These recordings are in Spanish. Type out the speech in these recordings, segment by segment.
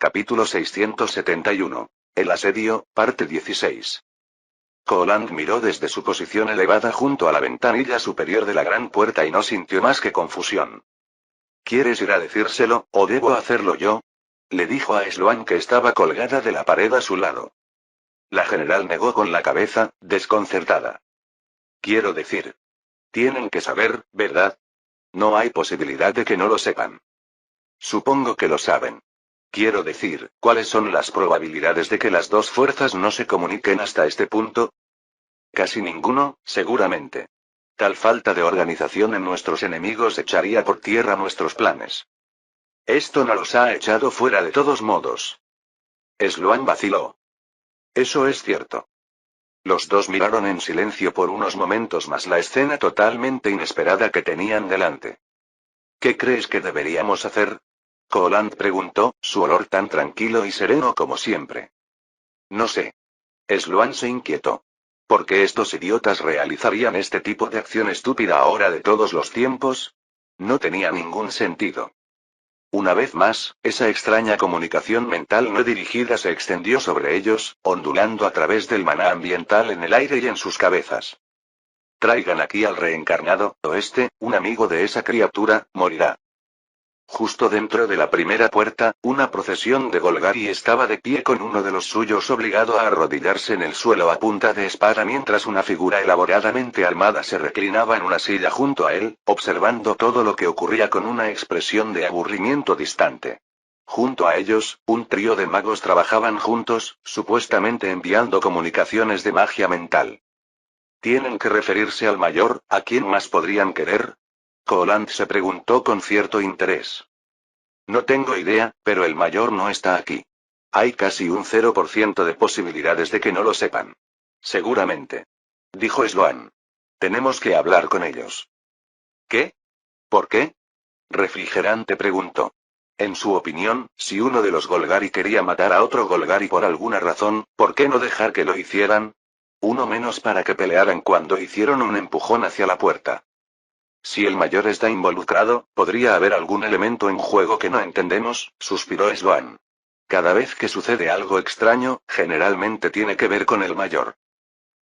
Capítulo 671. El asedio, parte 16. Coland miró desde su posición elevada junto a la ventanilla superior de la gran puerta y no sintió más que confusión. ¿Quieres ir a decírselo, o debo hacerlo yo? Le dijo a Sloan, que estaba colgada de la pared a su lado. La general negó con la cabeza, desconcertada. Quiero decir. Tienen que saber, ¿verdad? No hay posibilidad de que no lo sepan. Supongo que lo saben. Quiero decir, ¿cuáles son las probabilidades de que las dos fuerzas no se comuniquen hasta este punto? Casi ninguno, seguramente. Tal falta de organización en nuestros enemigos echaría por tierra nuestros planes. Esto no los ha echado fuera de todos modos. Sloan vaciló. Eso es cierto. Los dos miraron en silencio por unos momentos más la escena totalmente inesperada que tenían delante. ¿Qué crees que deberíamos hacer? Coland preguntó, su olor tan tranquilo y sereno como siempre. No sé. Sloan se inquietó. ¿Por qué estos idiotas realizarían este tipo de acción estúpida ahora de todos los tiempos? No tenía ningún sentido. Una vez más, esa extraña comunicación mental no dirigida se extendió sobre ellos, ondulando a través del maná ambiental en el aire y en sus cabezas. Traigan aquí al reencarnado, o un amigo de esa criatura, morirá. Justo dentro de la primera puerta, una procesión de Golgari estaba de pie con uno de los suyos obligado a arrodillarse en el suelo a punta de espada mientras una figura elaboradamente armada se reclinaba en una silla junto a él, observando todo lo que ocurría con una expresión de aburrimiento distante. Junto a ellos, un trío de magos trabajaban juntos, supuestamente enviando comunicaciones de magia mental. ¿Tienen que referirse al mayor? ¿A quién más podrían querer? Coland se preguntó con cierto interés. No tengo idea, pero el mayor no está aquí. Hay casi un 0% de posibilidades de que no lo sepan. Seguramente. Dijo Sloan. Tenemos que hablar con ellos. ¿Qué? ¿Por qué? Refrigerante preguntó. En su opinión, si uno de los Golgari quería matar a otro Golgari por alguna razón, ¿por qué no dejar que lo hicieran? Uno menos para que pelearan cuando hicieron un empujón hacia la puerta. Si el mayor está involucrado, podría haber algún elemento en juego que no entendemos, suspiró Sloan. Cada vez que sucede algo extraño, generalmente tiene que ver con el mayor.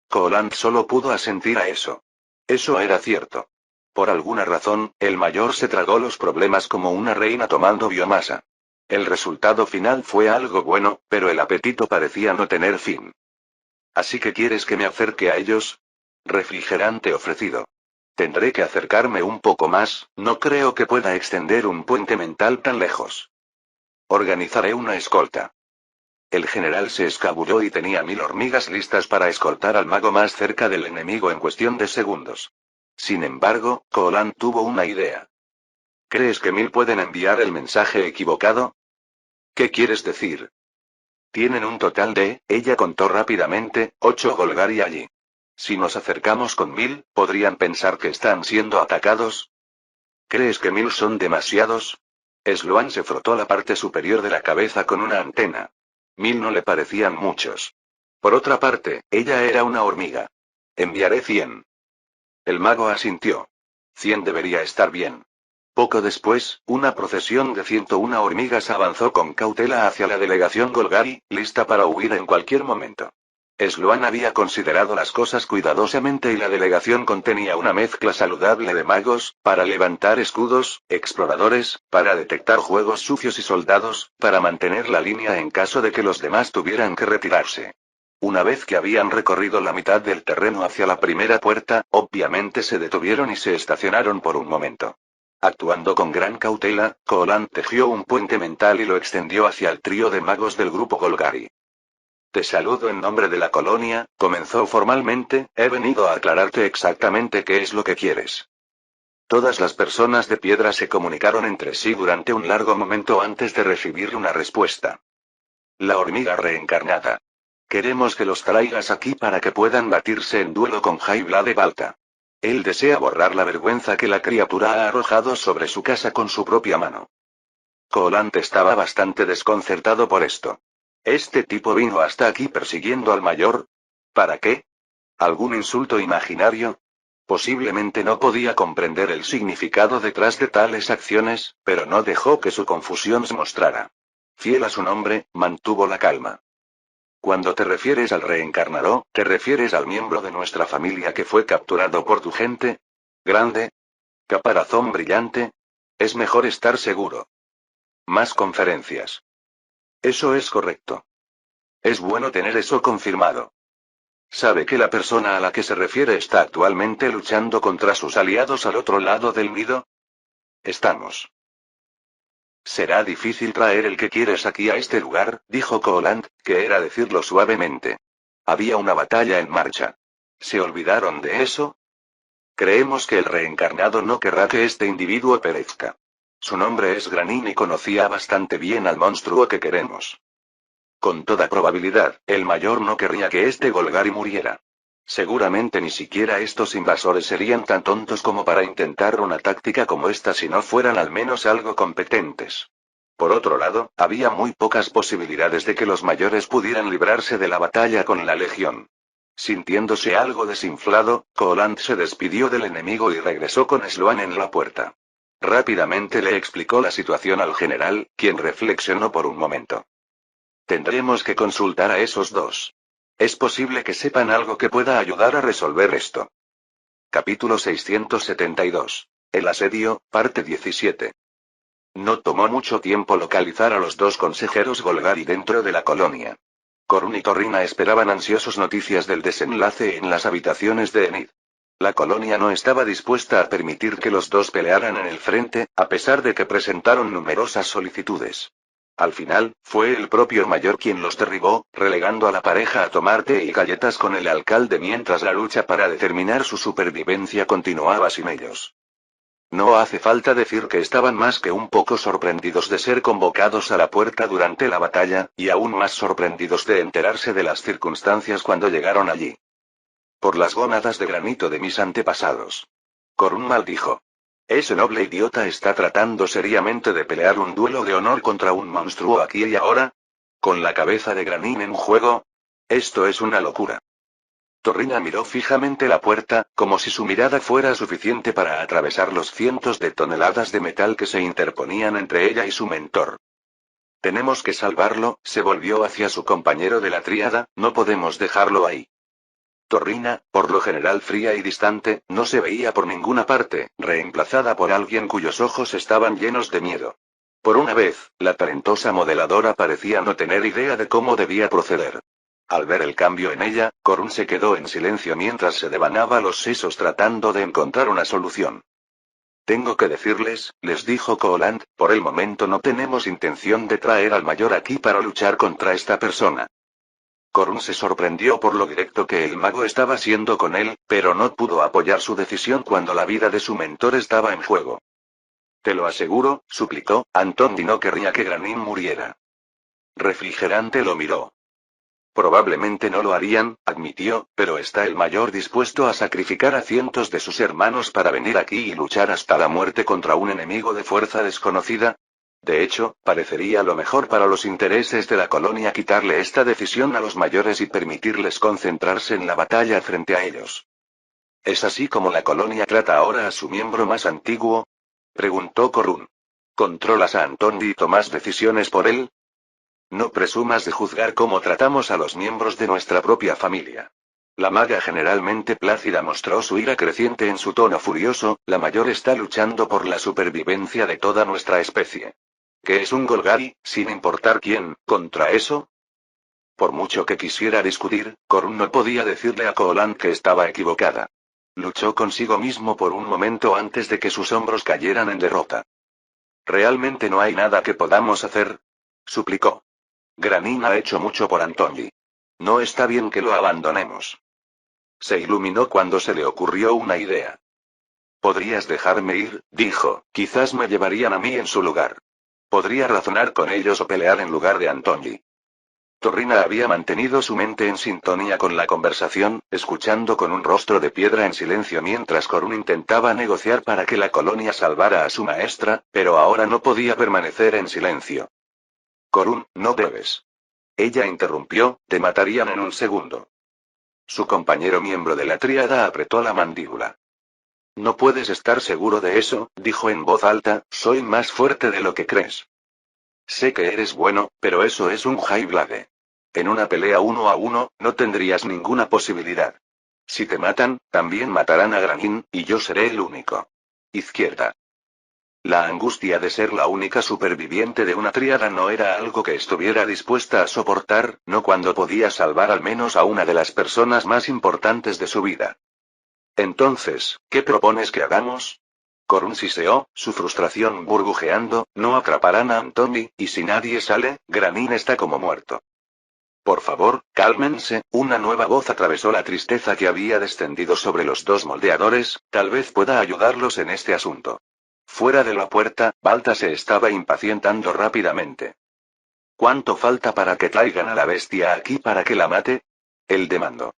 Coland solo pudo asentir a eso. Eso era cierto. Por alguna razón, el mayor se tragó los problemas como una reina tomando biomasa. El resultado final fue algo bueno, pero el apetito parecía no tener fin. ¿Así que quieres que me acerque a ellos? Refrigerante ofrecido. Tendré que acercarme un poco más, no creo que pueda extender un puente mental tan lejos. Organizaré una escolta. El general se escabulló y tenía 1000 hormigas listas para escoltar al mago más cerca del enemigo en cuestión de segundos. Sin embargo, Coland tuvo una idea. ¿Crees que 1000 pueden enviar el mensaje equivocado? ¿Qué quieres decir? Tienen un total de, ella contó rápidamente, 8 Golgari allí. Si nos acercamos con 1000, ¿podrían pensar que están siendo atacados? ¿Crees que 1000 son demasiados? Sloan se frotó la parte superior de la cabeza con una antena. 1000 no le parecían muchos. Por otra parte, ella era una hormiga. Enviaré 100. El mago asintió. 100 debería estar bien. Poco después, una procesión de 101 hormigas avanzó con cautela hacia la delegación Golgari, lista para huir en cualquier momento. Sloan había considerado las cosas cuidadosamente y la delegación contenía una mezcla saludable de magos, para levantar escudos, exploradores, para detectar juegos sucios y soldados, para mantener la línea en caso de que los demás tuvieran que retirarse. Una vez que habían recorrido la mitad del terreno hacia la primera puerta, obviamente se detuvieron y se estacionaron por un momento. Actuando con gran cautela, Coland tejió un puente mental y lo extendió hacia el trío de magos del grupo Golgari. Te saludo en nombre de la colonia, comenzó formalmente, he venido a aclararte exactamente qué es lo que quieres. Todas las personas de piedra se comunicaron entre sí durante un largo momento antes de recibir una respuesta. La hormiga reencarnada. Queremos que los traigas aquí para que puedan batirse en duelo con Jaiblade Balta. Él desea borrar la vergüenza que la criatura ha arrojado sobre su casa con su propia mano. Coland estaba bastante desconcertado por esto. ¿Este tipo vino hasta aquí persiguiendo al mayor? ¿Para qué? ¿Algún insulto imaginario? Posiblemente no podía comprender el significado detrás de tales acciones, pero no dejó que su confusión se mostrara. Fiel a su nombre, mantuvo la calma. Cuando te refieres al reencarnador, ¿te refieres al miembro de nuestra familia que fue capturado por tu gente? ¿Grande? ¿Caparazón brillante? Es mejor estar seguro. Más conferencias. Eso es correcto. Es bueno tener eso confirmado. ¿Sabe que la persona a la que se refiere está actualmente luchando contra sus aliados al otro lado del nido? Estamos. Será difícil traer el que quieres aquí a este lugar, dijo Coland, que era decirlo suavemente. Había una batalla en marcha. ¿Se olvidaron de eso? Creemos que el reencarnado no querrá que este individuo perezca. Su nombre es Granin y conocía bastante bien al monstruo que queremos. Con toda probabilidad, el mayor no querría que este Golgari muriera. Seguramente ni siquiera estos invasores serían tan tontos como para intentar una táctica como esta si no fueran al menos algo competentes. Por otro lado, había muy pocas posibilidades de que los mayores pudieran librarse de la batalla con la legión. Sintiéndose algo desinflado, Coland se despidió del enemigo y regresó con Sloan en la puerta. Rápidamente le explicó la situación al general, quien reflexionó por un momento. Tendremos que consultar a esos dos. Es posible que sepan algo que pueda ayudar a resolver esto. Capítulo 672. El asedio, parte 17. No tomó mucho tiempo localizar a los dos consejeros Golgari dentro de la colonia. Corún y Torrina esperaban ansiosos noticias del desenlace en las habitaciones de Enid. La colonia no estaba dispuesta a permitir que los dos pelearan en el frente, a pesar de que presentaron numerosas solicitudes. Al final, fue el propio mayor quien los derribó, relegando a la pareja a tomar té y galletas con el alcalde mientras la lucha para determinar su supervivencia continuaba sin ellos. No hace falta decir que estaban más que un poco sorprendidos de ser convocados a la puerta durante la batalla, y aún más sorprendidos de enterarse de las circunstancias cuando llegaron allí. Por las gónadas de granito de mis antepasados. Corún maldijo. Ese noble idiota está tratando seriamente de pelear un duelo de honor contra un monstruo aquí y ahora. ¿Con la cabeza de Granin en juego? Esto es una locura. Torrina miró fijamente la puerta, como si su mirada fuera suficiente para atravesar los cientos de toneladas de metal que se interponían entre ella y su mentor. Tenemos que salvarlo, se volvió hacia su compañero de la tríada, no podemos dejarlo ahí. Torrina, por lo general fría y distante, no se veía por ninguna parte, reemplazada por alguien cuyos ojos estaban llenos de miedo. Por una vez, la talentosa modeladora parecía no tener idea de cómo debía proceder. Al ver el cambio en ella, Corún se quedó en silencio mientras se devanaba los sesos tratando de encontrar una solución. Tengo que decirles, les dijo Coland, por el momento no tenemos intención de traer al mayor aquí para luchar contra esta persona. Corún se sorprendió por lo directo que el mago estaba siendo con él, pero no pudo apoyar su decisión cuando la vida de su mentor estaba en juego. Te lo aseguro, suplicó, Antondi no querría que Granin muriera. Refrigerante lo miró. Probablemente no lo harían, admitió, pero ¿está el mayor dispuesto a sacrificar a cientos de sus hermanos para venir aquí y luchar hasta la muerte contra un enemigo de fuerza desconocida? De hecho, parecería lo mejor para los intereses de la colonia quitarle esta decisión a los mayores y permitirles concentrarse en la batalla frente a ellos. ¿Es así como la colonia trata ahora a su miembro más antiguo? Preguntó Corún. ¿Controlas a Antondi y tomas decisiones por él? No presumas de juzgar cómo tratamos a los miembros de nuestra propia familia. La maga generalmente plácida mostró su ira creciente en su tono furioso, la mayor está luchando por la supervivencia de toda nuestra especie. ¿Qué es un Golgari, sin importar quién, contra eso? Por mucho que quisiera discutir, Corún no podía decirle a Coland que estaba equivocada. Luchó consigo mismo por un momento antes de que sus hombros cayeran en derrota. ¿Realmente no hay nada que podamos hacer? Suplicó. Granin ha hecho mucho por Antondi. No está bien que lo abandonemos. Se iluminó cuando se le ocurrió una idea. Podrías dejarme ir, dijo, quizás me llevarían a mí en su lugar. Podría razonar con ellos o pelear en lugar de Antondi. Torrina había mantenido su mente en sintonía con la conversación, escuchando con un rostro de piedra en silencio mientras Corún intentaba negociar para que la colonia salvara a su maestra, pero ahora no podía permanecer en silencio. Corún, no debes. Ella interrumpió, te matarían en un segundo. Su compañero miembro de la tríada apretó la mandíbula. No puedes estar seguro de eso, dijo en voz alta, soy más fuerte de lo que crees. Sé que eres bueno, pero eso es un High-Blade. En una pelea 1 a 1, no tendrías ninguna posibilidad. Si te matan, también matarán a Granin, y yo seré el único. Izquierda. La angustia de ser la única superviviente de una tríada no era algo que estuviera dispuesta a soportar, no cuando podía salvar al menos a una de las personas más importantes de su vida. Entonces, ¿qué propones que hagamos? Corun siseó, su frustración burbujeando, no atraparán a Anthony, y si nadie sale, Granin está como muerto. Por favor, cálmense, una nueva voz atravesó la tristeza que había descendido sobre los dos moldeadores, tal vez pueda ayudarlos en este asunto. Fuera de la puerta, Balta se estaba impacientando rápidamente. ¿Cuánto falta para que traigan a la bestia aquí para que la mate? Él demandó.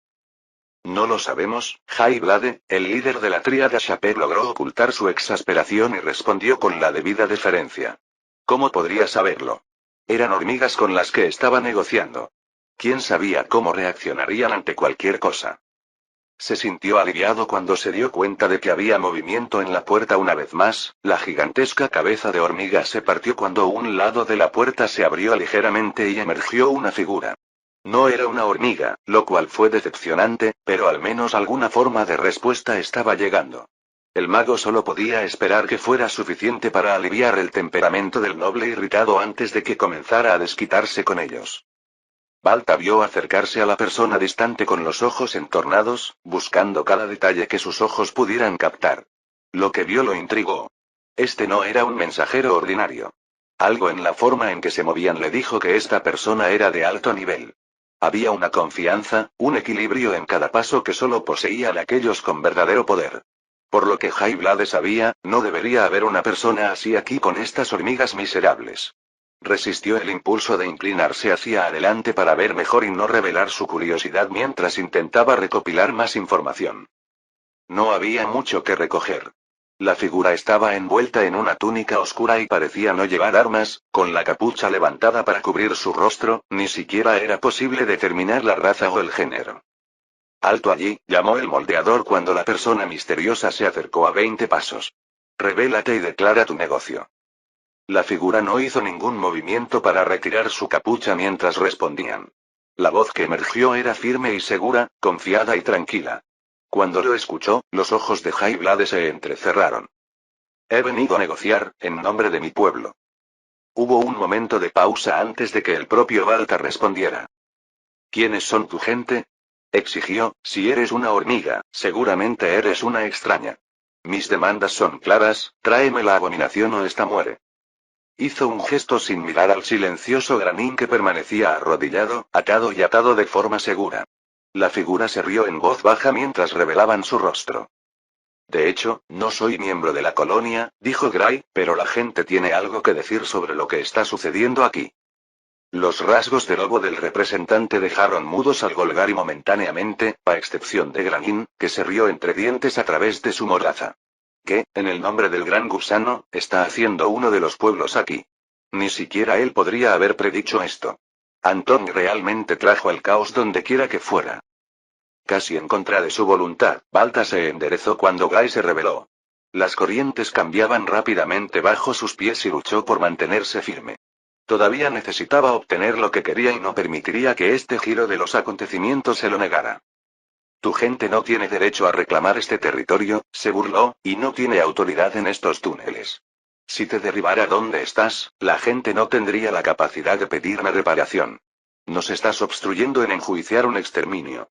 No lo sabemos, High-Blade, el líder de la tríada Chaper logró ocultar su exasperación y respondió con la debida deferencia. ¿Cómo podría saberlo? Eran hormigas con las que estaba negociando. ¿Quién sabía cómo reaccionarían ante cualquier cosa? Se sintió aliviado cuando se dio cuenta de que había movimiento en la puerta una vez más, la gigantesca cabeza de hormiga se partió cuando un lado de la puerta se abrió ligeramente y emergió una figura. No era una hormiga, lo cual fue decepcionante, pero al menos alguna forma de respuesta estaba llegando. El mago solo podía esperar que fuera suficiente para aliviar el temperamento del noble irritado antes de que comenzara a desquitarse con ellos. Balta vio acercarse a la persona distante con los ojos entornados, buscando cada detalle que sus ojos pudieran captar. Lo que vio lo intrigó. Este no era un mensajero ordinario. Algo en la forma en que se movían le dijo que esta persona era de alto nivel. Había una confianza, un equilibrio en cada paso que solo poseían aquellos con verdadero poder. Por lo que High-Blade sabía, no debería haber una persona así aquí con estas hormigas miserables. Resistió el impulso de inclinarse hacia adelante para ver mejor y no revelar su curiosidad mientras intentaba recopilar más información. No había mucho que recoger. La figura estaba envuelta en una túnica oscura y parecía no llevar armas, con la capucha levantada para cubrir su rostro, ni siquiera era posible determinar la raza o el género. Alto allí, llamó el moldeador cuando la persona misteriosa se acercó a 20 pasos. Revélate y declara tu negocio. La figura no hizo ningún movimiento para retirar su capucha mientras respondían. La voz que emergió era firme y segura, confiada y tranquila. Cuando lo escuchó, los ojos de High-Blade se entrecerraron. He venido a negociar, en nombre de mi pueblo. Hubo un momento de pausa antes de que el propio Balta respondiera. ¿Quiénes son tu gente? Exigió, si eres una hormiga, seguramente eres una extraña. Mis demandas son claras, tráeme la abominación o esta muere. Hizo un gesto sin mirar al silencioso Granin que permanecía arrodillado, atado y atado de forma segura. La figura se rió en voz baja mientras revelaban su rostro. De hecho, no soy miembro de la colonia, dijo Gray, pero la gente tiene algo que decir sobre lo que está sucediendo aquí. Los rasgos de lobo del representante dejaron mudos al Golgari momentáneamente, a excepción de Granin, que se rió entre dientes a través de su mordaza. ¿Qué, en el nombre del gran gusano, está haciendo uno de los pueblos aquí? Ni siquiera él podría haber predicho esto. Anton realmente trajo el caos donde quiera que fuera. Casi en contra de su voluntad, Balta se enderezó cuando Guy se reveló. Las corrientes cambiaban rápidamente bajo sus pies y luchó por mantenerse firme. Todavía necesitaba obtener lo que quería y no permitiría que este giro de los acontecimientos se lo negara. Tu gente no tiene derecho a reclamar este territorio, se burló, y no tiene autoridad en estos túneles. Si te derribara donde estás, la gente no tendría la capacidad de pedirme reparación. Nos estás obstruyendo en enjuiciar un exterminio.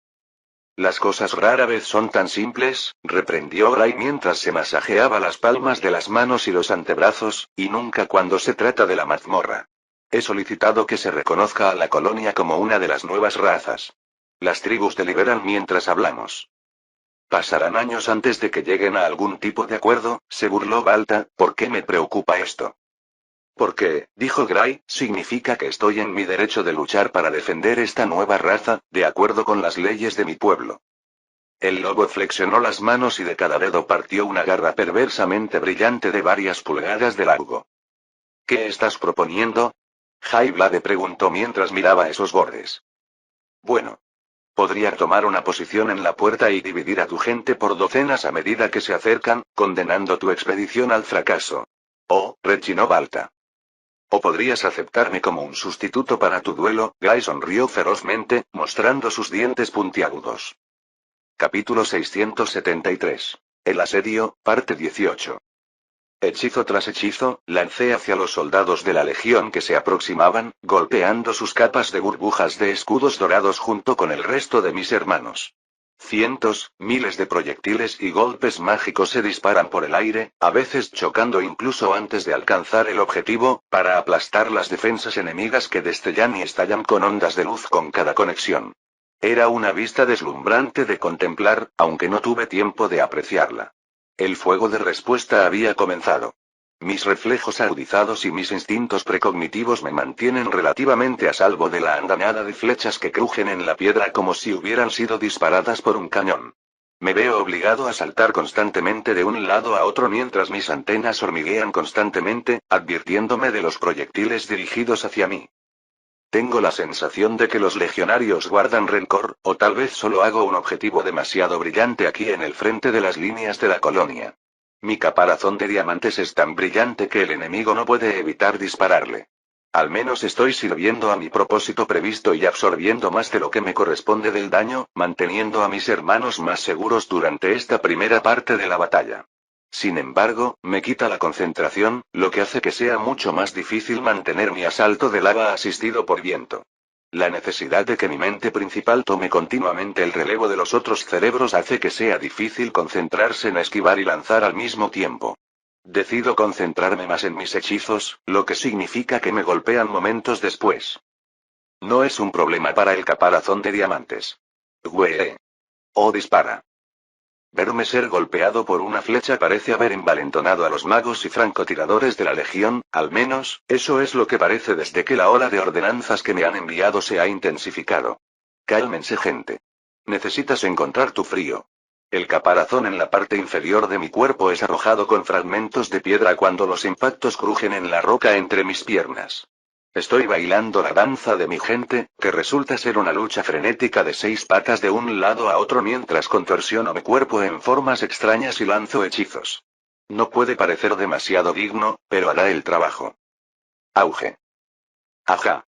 Las cosas rara vez son tan simples, reprendió Gray mientras se masajeaba las palmas de las manos y los antebrazos, y nunca cuando se trata de la mazmorra. He solicitado que se reconozca a la colonia como una de las nuevas razas. Las tribus deliberan mientras hablamos. Pasarán años antes de que lleguen a algún tipo de acuerdo, se burló Balta, ¿por qué me preocupa esto? Porque, dijo Gray, significa que estoy en mi derecho de luchar para defender esta nueva raza, de acuerdo con las leyes de mi pueblo. El lobo flexionó las manos y de cada dedo partió una garra perversamente brillante de varias pulgadas de largo. ¿Qué estás proponiendo? High-Blade preguntó mientras miraba esos bordes. Bueno. Podría tomar una posición en la puerta y dividir a tu gente por docenas a medida que se acercan, condenando tu expedición al fracaso. Oh, rechinó Balta. O podrías aceptarme como un sustituto para tu duelo. Guy sonrió ferozmente, mostrando sus dientes puntiagudos. Capítulo 673. El asedio, parte 18. Hechizo tras hechizo, lancé hacia los soldados de la legión que se aproximaban, golpeando sus capas de burbujas de escudos dorados junto con el resto de mis hermanos. Cientos, miles de proyectiles y golpes mágicos se disparan por el aire, a veces chocando incluso antes de alcanzar el objetivo, para aplastar las defensas enemigas que destellan y estallan con ondas de luz con cada conexión. Era una vista deslumbrante de contemplar, aunque no tuve tiempo de apreciarla. El fuego de respuesta había comenzado. Mis reflejos agudizados y mis instintos precognitivos me mantienen relativamente a salvo de la andanada de flechas que crujen en la piedra como si hubieran sido disparadas por un cañón. Me veo obligado a saltar constantemente de un lado a otro mientras mis antenas hormiguean constantemente, advirtiéndome de los proyectiles dirigidos hacia mí. Tengo la sensación de que los legionarios guardan rencor, o tal vez solo hago un objetivo demasiado brillante aquí en el frente de las líneas de la colonia. Mi caparazón de diamantes es tan brillante que el enemigo no puede evitar dispararle. Al menos estoy sirviendo a mi propósito previsto y absorbiendo más de lo que me corresponde del daño, manteniendo a mis hermanos más seguros durante esta primera parte de la batalla. Sin embargo, me quita la concentración, lo que hace que sea mucho más difícil mantener mi asalto de lava asistido por viento. La necesidad de que mi mente principal tome continuamente el relevo de los otros cerebros hace que sea difícil concentrarse en esquivar y lanzar al mismo tiempo. Decido concentrarme más en mis hechizos, lo que significa que me golpean momentos después. No es un problema para el caparazón de diamantes. ¡Güey! ¡Oh, dispara! Verme ser golpeado por una flecha parece haber envalentonado a los magos y francotiradores de la Legión, al menos, eso es lo que parece desde que la ola de ordenanzas que me han enviado se ha intensificado. Cálmense, gente. Necesitas encontrar tu frío. El caparazón en la parte inferior de mi cuerpo es arrojado con fragmentos de piedra cuando los impactos crujen en la roca entre mis piernas. Estoy bailando la danza de mi gente, que resulta ser una lucha frenética de 6 patas de un lado a otro mientras contorsiono mi cuerpo en formas extrañas y lanzo hechizos. No puede parecer demasiado digno, pero hará el trabajo. Auge. Ajá.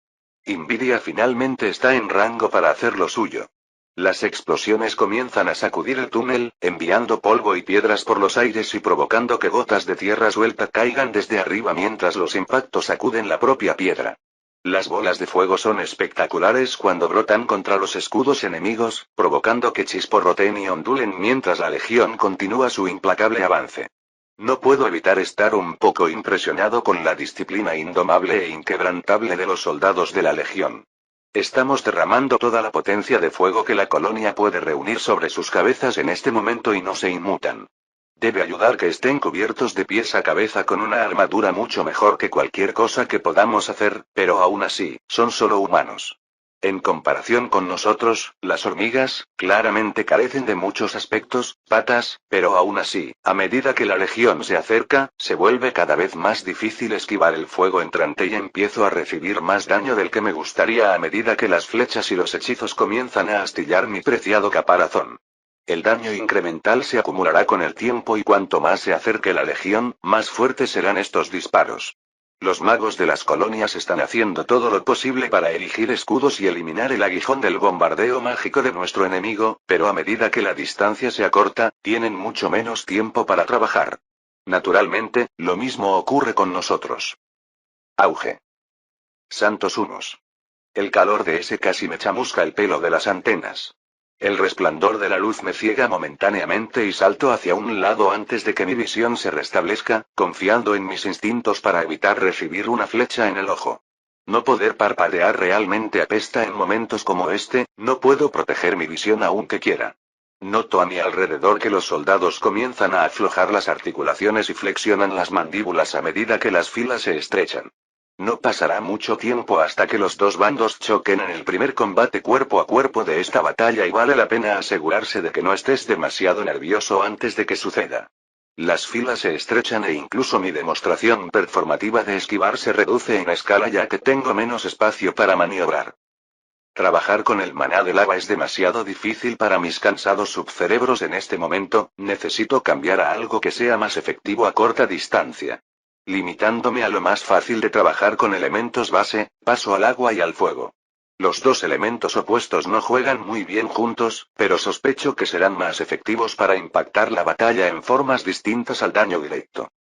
Invidia finalmente está en rango para hacer lo suyo. Las explosiones comienzan a sacudir el túnel, enviando polvo y piedras por los aires y provocando que gotas de tierra suelta caigan desde arriba mientras los impactos sacuden la propia piedra. Las bolas de fuego son espectaculares cuando brotan contra los escudos enemigos, provocando que chisporroteen y ondulen mientras la legión continúa su implacable avance. No puedo evitar estar un poco impresionado con la disciplina indomable e inquebrantable de los soldados de la legión. Estamos derramando toda la potencia de fuego que la colonia puede reunir sobre sus cabezas en este momento y no se inmutan. Debe ayudar que estén cubiertos de pies a cabeza con una armadura mucho mejor que cualquier cosa que podamos hacer, pero aún así, son solo humanos. En comparación con nosotros, las hormigas, claramente carecen de muchos aspectos, patas, pero aún así, a medida que la legión se acerca, se vuelve cada vez más difícil esquivar el fuego entrante y empiezo a recibir más daño del que me gustaría a medida que las flechas y los hechizos comienzan a astillar mi preciado caparazón. El daño incremental se acumulará con el tiempo y cuanto más se acerque la legión, más fuertes serán estos disparos. Los magos de las colonias están haciendo todo lo posible para erigir escudos y eliminar el aguijón del bombardeo mágico de nuestro enemigo, pero a medida que la distancia se acorta, tienen mucho menos tiempo para trabajar. Naturalmente, lo mismo ocurre con nosotros. Auge. Santos humos. El calor de ese casi me chamusca el pelo de las antenas. El resplandor de la luz me ciega momentáneamente y salto hacia un lado antes de que mi visión se restablezca, confiando en mis instintos para evitar recibir una flecha en el ojo. No poder parpadear realmente apesta en momentos como este, no puedo proteger mi visión aunque quiera. Noto a mi alrededor que los soldados comienzan a aflojar las articulaciones y flexionan las mandíbulas a medida que las filas se estrechan. No pasará mucho tiempo hasta que los dos bandos choquen en el primer combate cuerpo a cuerpo de esta batalla y vale la pena asegurarse de que no estés demasiado nervioso antes de que suceda. Las filas se estrechan e incluso mi demostración performativa de esquivar se reduce en escala ya que tengo menos espacio para maniobrar. Trabajar con el maná de lava es demasiado difícil para mis cansados subcerebros en este momento, necesito cambiar a algo que sea más efectivo a corta distancia. Limitándome a lo más fácil de trabajar con elementos base, paso al agua y al fuego. Los dos elementos opuestos no juegan muy bien juntos, pero sospecho que serán más efectivos para impactar la batalla en formas distintas al daño directo.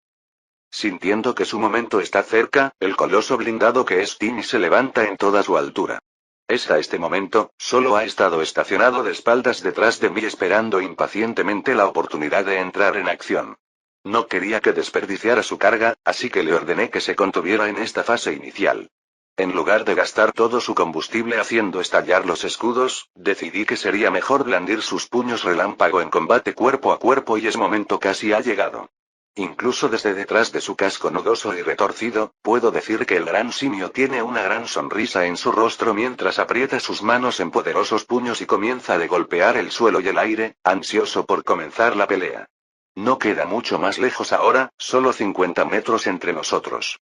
Sintiendo que su momento está cerca, el coloso blindado que es Timmy se levanta en toda su altura. Hasta este momento, solo ha estado estacionado de espaldas detrás de mí esperando impacientemente la oportunidad de entrar en acción. No quería que desperdiciara su carga, así que le ordené que se contuviera en esta fase inicial. En lugar de gastar todo su combustible haciendo estallar los escudos, decidí que sería mejor blandir sus puños relámpago en combate cuerpo a cuerpo y ese momento casi ha llegado. Incluso desde detrás de su casco nudoso y retorcido, puedo decir que el gran simio tiene una gran sonrisa en su rostro mientras aprieta sus manos en poderosos puños y comienza a golpear el suelo y el aire, ansioso por comenzar la pelea. No queda mucho más lejos ahora, solo 50 metros entre nosotros.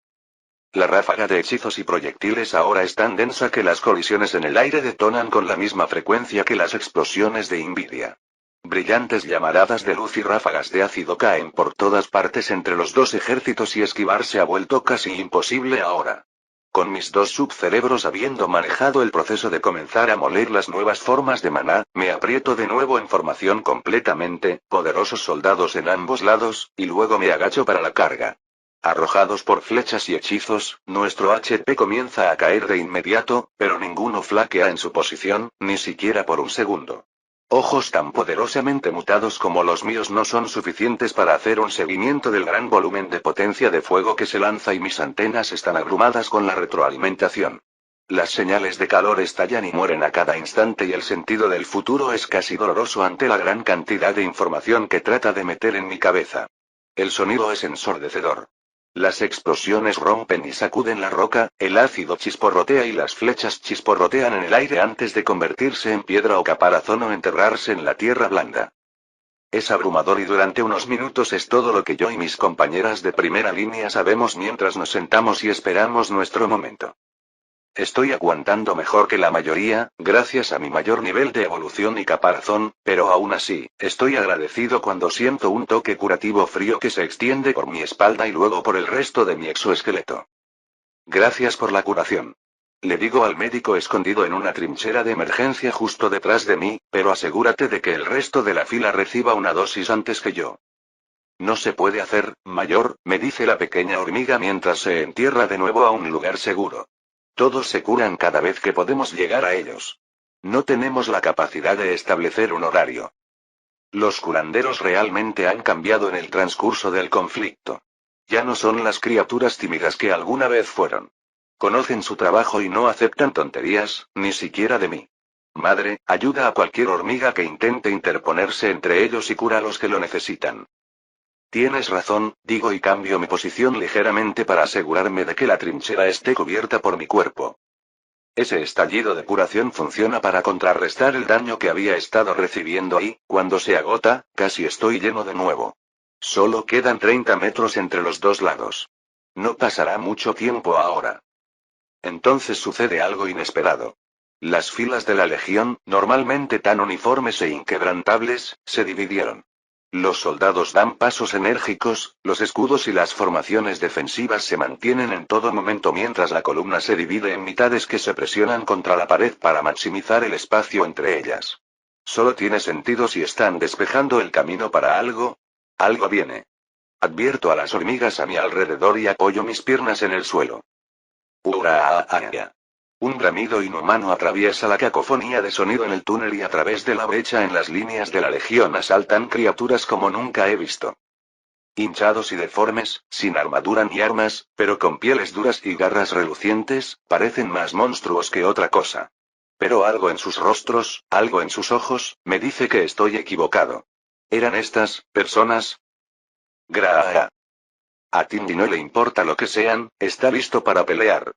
La ráfaga de hechizos y proyectiles ahora es tan densa que las colisiones en el aire detonan con la misma frecuencia que las explosiones de envidia. Brillantes llamaradas de luz y ráfagas de ácido caen por todas partes entre los dos ejércitos y esquivar se ha vuelto casi imposible ahora. Con mis dos subcerebros habiendo manejado el proceso de comenzar a moler las nuevas formas de maná, me aprieto de nuevo en formación completamente, poderosos soldados en ambos lados, y luego me agacho para la carga. Arrojados por flechas y hechizos, nuestro HP comienza a caer de inmediato, pero ninguno flaquea en su posición, ni siquiera por un segundo. Ojos tan poderosamente mutados como los míos no son suficientes para hacer un seguimiento del gran volumen de potencia de fuego que se lanza y mis antenas están abrumadas con la retroalimentación. Las señales de calor estallan y mueren a cada instante y el sentido del futuro es casi doloroso ante la gran cantidad de información que trata de meter en mi cabeza. El sonido es ensordecedor. Las explosiones rompen y sacuden la roca, el ácido chisporrotea y las flechas chisporrotean en el aire antes de convertirse en piedra o caparazón o enterrarse en la tierra blanda. Es abrumador y durante unos minutos es todo lo que yo y mis compañeras de primera línea sabemos mientras nos sentamos y esperamos nuestro momento. Estoy aguantando mejor que la mayoría, gracias a mi mayor nivel de evolución y caparazón, pero aún así, estoy agradecido cuando siento un toque curativo frío que se extiende por mi espalda y luego por el resto de mi exoesqueleto. Gracias por la curación. Le digo al médico escondido en una trinchera de emergencia justo detrás de mí, pero asegúrate de que el resto de la fila reciba una dosis antes que yo. No se puede hacer, mayor, me dice la pequeña hormiga mientras se entierra de nuevo a un lugar seguro. Todos se curan cada vez que podemos llegar a ellos. No tenemos la capacidad de establecer un horario. Los curanderos realmente han cambiado en el transcurso del conflicto. Ya no son las criaturas tímidas que alguna vez fueron. Conocen su trabajo y no aceptan tonterías, ni siquiera de mí. Madre, ayuda a cualquier hormiga que intente interponerse entre ellos y cura a los que lo necesitan. Tienes razón, digo y cambio mi posición ligeramente para asegurarme de que la trinchera esté cubierta por mi cuerpo. Ese estallido de curación funciona para contrarrestar el daño que había estado recibiendo y, cuando se agota, casi estoy lleno de nuevo. Solo quedan 30 metros entre los dos lados. No pasará mucho tiempo ahora. Entonces sucede algo inesperado. Las filas de la Legión, normalmente tan uniformes e inquebrantables, se dividieron. Los soldados dan pasos enérgicos, los escudos y las formaciones defensivas se mantienen en todo momento mientras la columna se divide en mitades que se presionan contra la pared para maximizar el espacio entre ellas. Solo tiene sentido si están despejando el camino para algo. Algo viene. Advierto a las hormigas a mi alrededor y apoyo mis piernas en el suelo. ¡Ura! Un bramido inhumano atraviesa la cacofonía de sonido en el túnel y a través de la brecha en las líneas de la Legión asaltan criaturas como nunca he visto. Hinchados y deformes, sin armadura ni armas, pero con pieles duras y garras relucientes, parecen más monstruos que otra cosa. Pero algo en sus rostros, algo en sus ojos, me dice que estoy equivocado. ¿Eran estas personas? Graa. A Tindy no le importa lo que sean, está listo para pelear.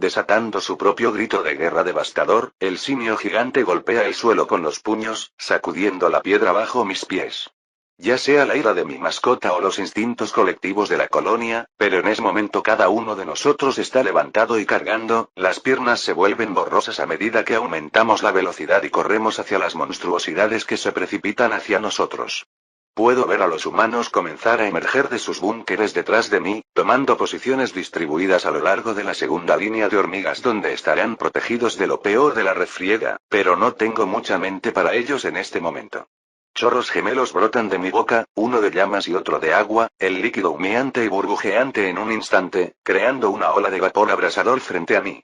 Desatando su propio grito de guerra devastador, el simio gigante golpea el suelo con los puños, sacudiendo la piedra bajo mis pies. Ya sea la ira de mi mascota o los instintos colectivos de la colonia, pero en ese momento cada uno de nosotros está levantado y cargando, las piernas se vuelven borrosas a medida que aumentamos la velocidad y corremos hacia las monstruosidades que se precipitan hacia nosotros. Puedo ver a los humanos comenzar a emerger de sus búnkeres detrás de mí, tomando posiciones distribuidas a lo largo de la segunda línea de hormigas donde estarán protegidos de lo peor de la refriega, pero no tengo mucha mente para ellos en este momento. Chorros gemelos brotan de mi boca, uno de llamas y otro de agua, el líquido humeante y burbujeante en un instante, creando una ola de vapor abrasador frente a mí.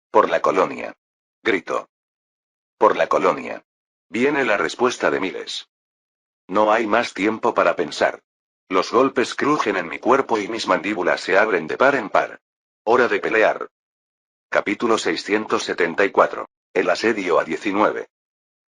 Por la colonia. Grito. Por la colonia. Viene la respuesta de miles. No hay más tiempo para pensar. Los golpes crujen en mi cuerpo y mis mandíbulas se abren de par en par. Hora de pelear. Capítulo 674. El asedio a 19.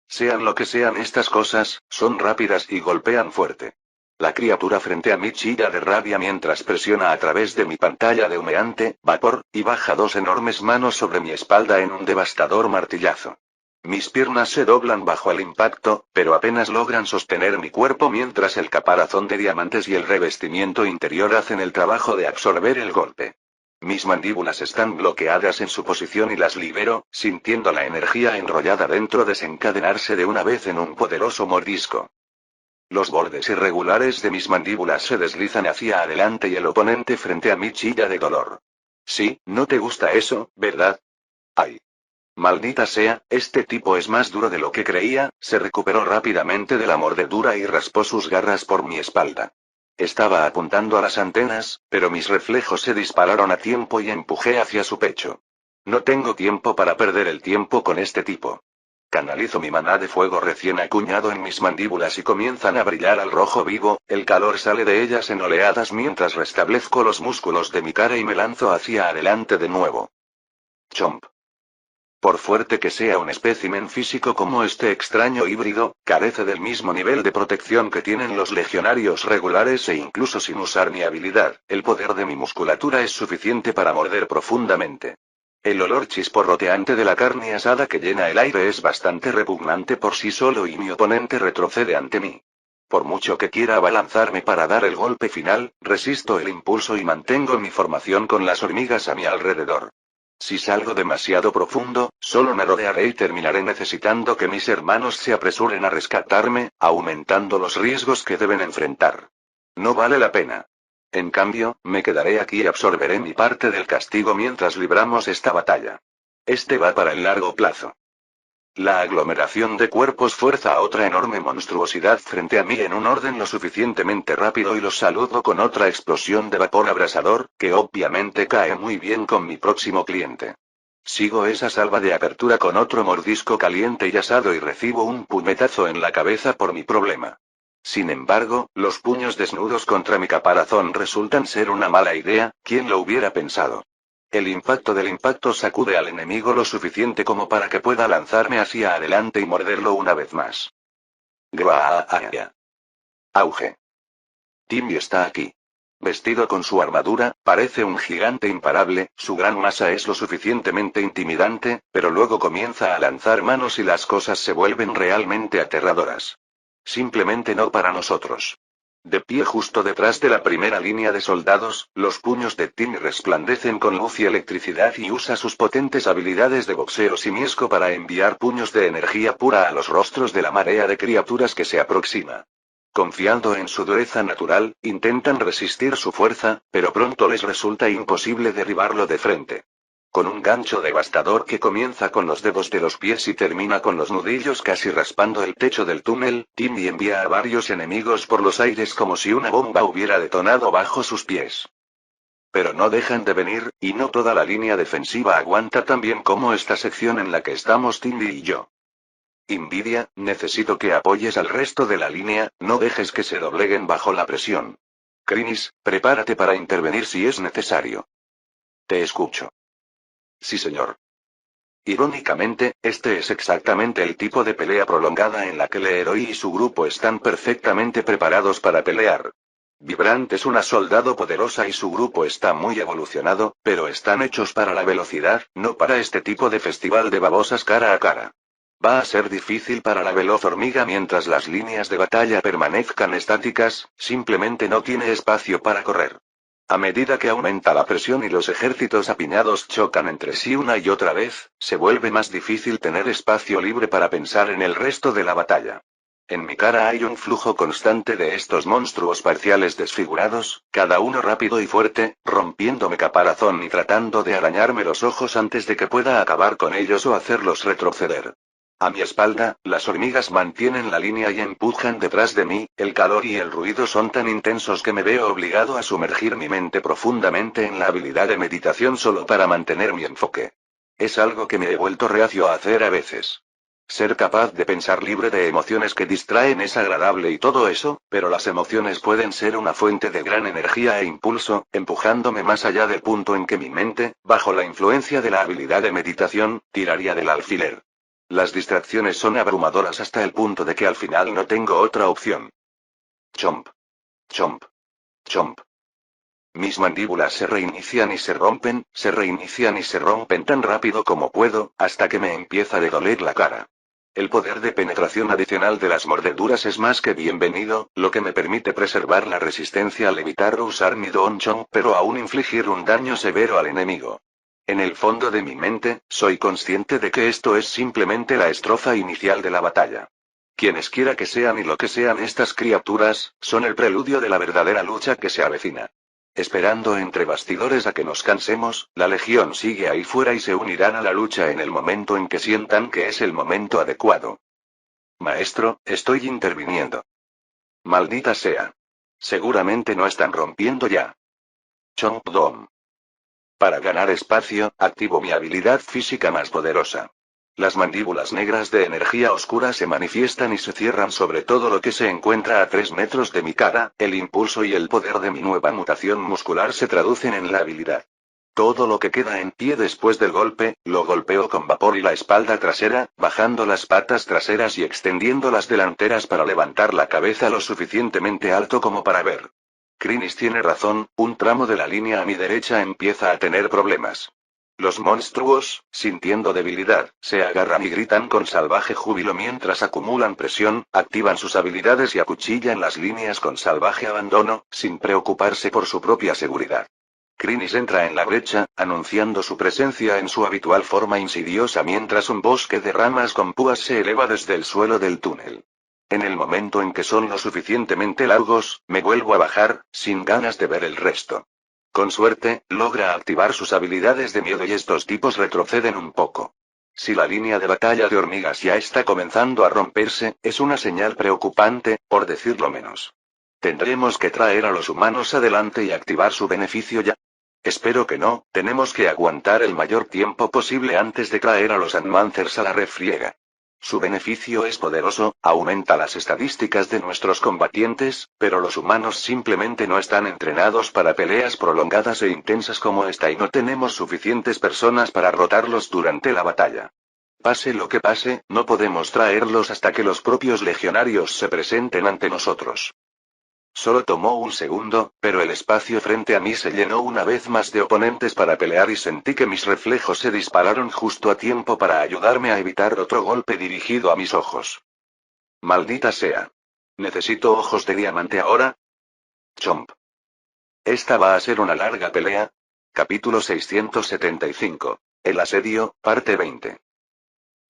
Sean lo que sean estas cosas, son rápidas y golpean fuerte. La criatura frente a mí chilla de rabia mientras presiona a través de mi pantalla de humeante vapor, y baja dos enormes manos sobre mi espalda en un devastador martillazo. Mis piernas se doblan bajo el impacto, pero apenas logran sostener mi cuerpo mientras el caparazón de diamantes y el revestimiento interior hacen el trabajo de absorber el golpe. Mis mandíbulas están bloqueadas en su posición y las libero, sintiendo la energía enrollada dentro desencadenarse de una vez en un poderoso mordisco. Los bordes irregulares de mis mandíbulas se deslizan hacia adelante y el oponente frente a mí chilla de dolor. Sí, no te gusta eso, ¿verdad? ¡Ay! Maldita sea, este tipo es más duro de lo que creía. Se recuperó rápidamente de la mordedura y raspó sus garras por mi espalda. Estaba apuntando a las antenas, pero mis reflejos se dispararon a tiempo y empujé hacia su pecho. No tengo tiempo para perder el tiempo con este tipo. Canalizo mi maná de fuego recién acuñado en mis mandíbulas y comienzan a brillar al rojo vivo, el calor sale de ellas en oleadas mientras restablezco los músculos de mi cara y me lanzo hacia adelante de nuevo. Chomp. Por fuerte que sea un espécimen físico como este extraño híbrido, carece del mismo nivel de protección que tienen los legionarios regulares e incluso sin usar mi habilidad, el poder de mi musculatura es suficiente para morder profundamente. El olor chisporroteante de la carne asada que llena el aire es bastante repugnante por sí solo y mi oponente retrocede ante mí. Por mucho que quiera abalanzarme para dar el golpe final, resisto el impulso y mantengo mi formación con las hormigas a mi alrededor. Si salgo demasiado profundo, solo me rodearé y terminaré necesitando que mis hermanos se apresuren a rescatarme, aumentando los riesgos que deben enfrentar. No vale la pena. En cambio, me quedaré aquí y absorberé mi parte del castigo mientras libramos esta batalla. Este va para el largo plazo. La aglomeración de cuerpos fuerza a otra enorme monstruosidad frente a mí en un orden lo suficientemente rápido y los saludo con otra explosión de vapor abrasador, que obviamente cae muy bien con mi próximo cliente. Sigo esa salva de apertura con otro mordisco caliente y asado y recibo un puñetazo en la cabeza por mi problema. Sin embargo, los puños desnudos contra mi caparazón resultan ser una mala idea, ¿quién lo hubiera pensado? El impacto del impacto sacude al enemigo lo suficiente como para que pueda lanzarme hacia adelante y morderlo una vez más. ¡Gruaaa! Auge. Timmy está aquí. Vestido con su armadura, parece un gigante imparable, su gran masa es lo suficientemente intimidante, pero luego comienza a lanzar manos y las cosas se vuelven realmente aterradoras. Simplemente no para nosotros. De pie justo detrás de la primera línea de soldados, los puños de Timmy resplandecen con luz y electricidad y usa sus potentes habilidades de boxeo simiesco para enviar puños de energía pura a los rostros de la marea de criaturas que se aproxima. Confiando en su dureza natural, intentan resistir su fuerza, pero pronto les resulta imposible derribarlo de frente. Con un gancho devastador que comienza con los dedos de los pies y termina con los nudillos casi raspando el techo del túnel, Timmy envía a varios enemigos por los aires como si una bomba hubiera detonado bajo sus pies. Pero no dejan de venir, y no toda la línea defensiva aguanta tan bien como esta sección en la que estamos Timmy y yo. Invidia, necesito que apoyes al resto de la línea, no dejes que se dobleguen bajo la presión. Crinis, prepárate para intervenir si es necesario. Te escucho. Sí, señor. Irónicamente, este es exactamente el tipo de pelea prolongada en la que Leroy y su grupo están perfectamente preparados para pelear. Vibrant es una soldado poderosa y su grupo está muy evolucionado, pero están hechos para la velocidad, no para este tipo de festival de babosas cara a cara. Va a ser difícil para la veloz hormiga mientras las líneas de batalla permanezcan estáticas, simplemente no tiene espacio para correr. A medida que aumenta la presión y los ejércitos apiñados chocan entre sí una y otra vez, se vuelve más difícil tener espacio libre para pensar en el resto de la batalla. En mi cara hay un flujo constante de estos monstruos parciales desfigurados, cada uno rápido y fuerte, rompiendo mi caparazón y tratando de arañarme los ojos antes de que pueda acabar con ellos o hacerlos retroceder. A mi espalda, las hormigas mantienen la línea y empujan detrás de mí, el calor y el ruido son tan intensos que me veo obligado a sumergir mi mente profundamente en la habilidad de meditación solo para mantener mi enfoque. Es algo que me he vuelto reacio a hacer a veces. Ser capaz de pensar libre de emociones que distraen es agradable y todo eso, pero las emociones pueden ser una fuente de gran energía e impulso, empujándome más allá del punto en que mi mente, bajo la influencia de la habilidad de meditación, tiraría del alfiler. Las distracciones son abrumadoras hasta el punto de que al final no tengo otra opción. Chomp. Chomp. Chomp. Mis mandíbulas se reinician y se rompen, se reinician y se rompen tan rápido como puedo, hasta que me empieza a doler la cara. El poder de penetración adicional de las mordeduras es más que bienvenido, lo que me permite preservar la resistencia al evitar usar mi Don Chong pero aún infligir un daño severo al enemigo. En el fondo de mi mente, soy consciente de que esto es simplemente la estrofa inicial de la batalla. Quienes quiera que sean y lo que sean estas criaturas, son el preludio de la verdadera lucha que se avecina. Esperando entre bastidores a que nos cansemos, la Legión sigue ahí fuera y se unirán a la lucha en el momento en que sientan que es el momento adecuado. Maestro, estoy interviniendo. Maldita sea. Seguramente no están rompiendo ya. Chomp Dom. Para ganar espacio, activo mi habilidad física más poderosa. Las mandíbulas negras de energía oscura se manifiestan y se cierran sobre todo lo que se encuentra a 3 metros de mi cara, el impulso y el poder de mi nueva mutación muscular se traducen en la habilidad. Todo lo que queda en pie después del golpe, lo golpeo con vapor y la espalda trasera, bajando las patas traseras y extendiendo las delanteras para levantar la cabeza lo suficientemente alto como para ver. Krinis tiene razón, un tramo de la línea a mi derecha empieza a tener problemas. Los monstruos, sintiendo debilidad, se agarran y gritan con salvaje júbilo mientras acumulan presión, activan sus habilidades y acuchillan las líneas con salvaje abandono, sin preocuparse por su propia seguridad. Krinis entra en la brecha, anunciando su presencia en su habitual forma insidiosa mientras un bosque de ramas con púas se eleva desde el suelo del túnel. En el momento en que son lo suficientemente largos, me vuelvo a bajar, sin ganas de ver el resto. Con suerte, logra activar sus habilidades de miedo y estos tipos retroceden un poco. Si la línea de batalla de hormigas ya está comenzando a romperse, es una señal preocupante, por decirlo menos. ¿Tendremos que traer a los humanos adelante y activar su beneficio ya? Espero que no, tenemos que aguantar el mayor tiempo posible antes de traer a los Anmancers a la refriega. Su beneficio es poderoso, aumenta las estadísticas de nuestros combatientes, pero los humanos simplemente no están entrenados para peleas prolongadas e intensas como esta y no tenemos suficientes personas para rotarlos durante la batalla. Pase lo que pase, no podemos traerlos hasta que los propios legionarios se presenten ante nosotros. Solo tomó un segundo, pero el espacio frente a mí se llenó una vez más de oponentes para pelear y sentí que mis reflejos se dispararon justo a tiempo para ayudarme a evitar otro golpe dirigido a mis ojos. Maldita sea. ¿Necesito ojos de diamante ahora? Chomp. Esta va a ser una larga pelea. Capítulo 675. El asedio, parte 20.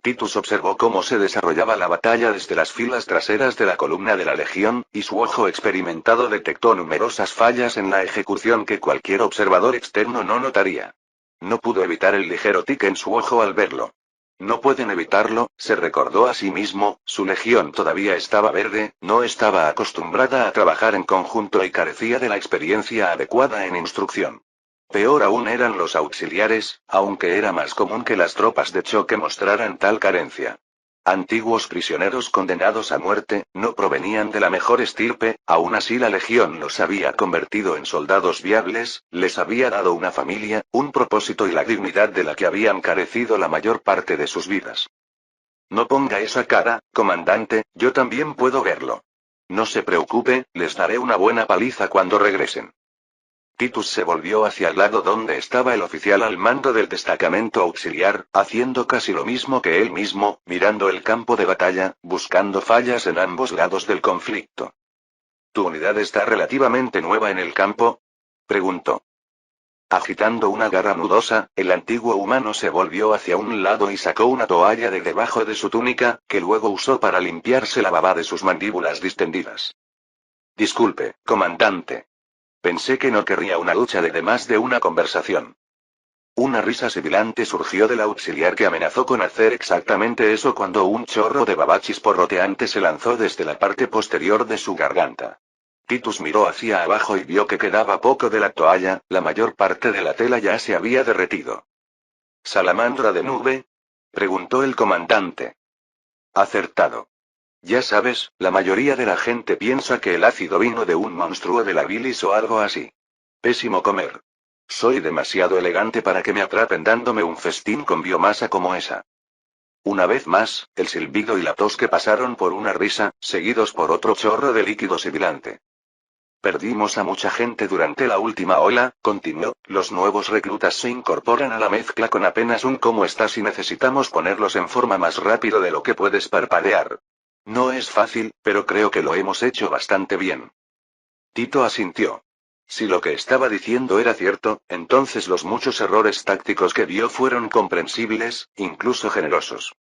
Titus observó cómo se desarrollaba la batalla desde las filas traseras de la columna de la Legión, y su ojo experimentado detectó numerosas fallas en la ejecución que cualquier observador externo no notaría. No pudo evitar el ligero tic en su ojo al verlo. No pueden evitarlo, se recordó a sí mismo, su legión todavía estaba verde, no estaba acostumbrada a trabajar en conjunto y carecía de la experiencia adecuada en instrucción. Peor aún eran los auxiliares, aunque era más común que las tropas de choque mostraran tal carencia. Antiguos prisioneros condenados a muerte, no provenían de la mejor estirpe, aún así la legión los había convertido en soldados viables, les había dado una familia, un propósito y la dignidad de la que habían carecido la mayor parte de sus vidas. No ponga esa cara, comandante, yo también puedo verlo. No se preocupe, les daré una buena paliza cuando regresen. Titus se volvió hacia el lado donde estaba el oficial al mando del destacamento auxiliar, haciendo casi lo mismo que él mismo, mirando el campo de batalla, buscando fallas en ambos lados del conflicto. ¿Tu unidad está relativamente nueva en el campo? Preguntó. Agitando una garra nudosa, el antiguo humano se volvió hacia un lado y sacó una toalla de debajo de su túnica, que luego usó para limpiarse la baba de sus mandíbulas distendidas. Disculpe, comandante. Pensé que no querría una lucha de más de una conversación. Una risa sibilante surgió del auxiliar que amenazó con hacer exactamente eso cuando un chorro de baba chisporroteante se lanzó desde la parte posterior de su garganta. Titus miró hacia abajo y vio que quedaba poco de la toalla, la mayor parte de la tela ya se había derretido. ¿Salamandra de nube? Preguntó el comandante. Acertado. Ya sabes, la mayoría de la gente piensa que el ácido vino de un monstruo de la bilis o algo así. Pésimo comer. Soy demasiado elegante para que me atrapen dándome un festín con biomasa como esa. Una vez más, el silbido y la tos que pasaron por una risa, seguidos por otro chorro de líquido sibilante. Perdimos a mucha gente durante la última ola, continuó, los nuevos reclutas se incorporan a la mezcla con apenas un cómo estás y necesitamos ponerlos en forma más rápido de lo que puedes parpadear. No es fácil, pero creo que lo hemos hecho bastante bien. Tito asintió. Si lo que estaba diciendo era cierto, entonces los muchos errores tácticos que vio fueron comprensibles, incluso generosos.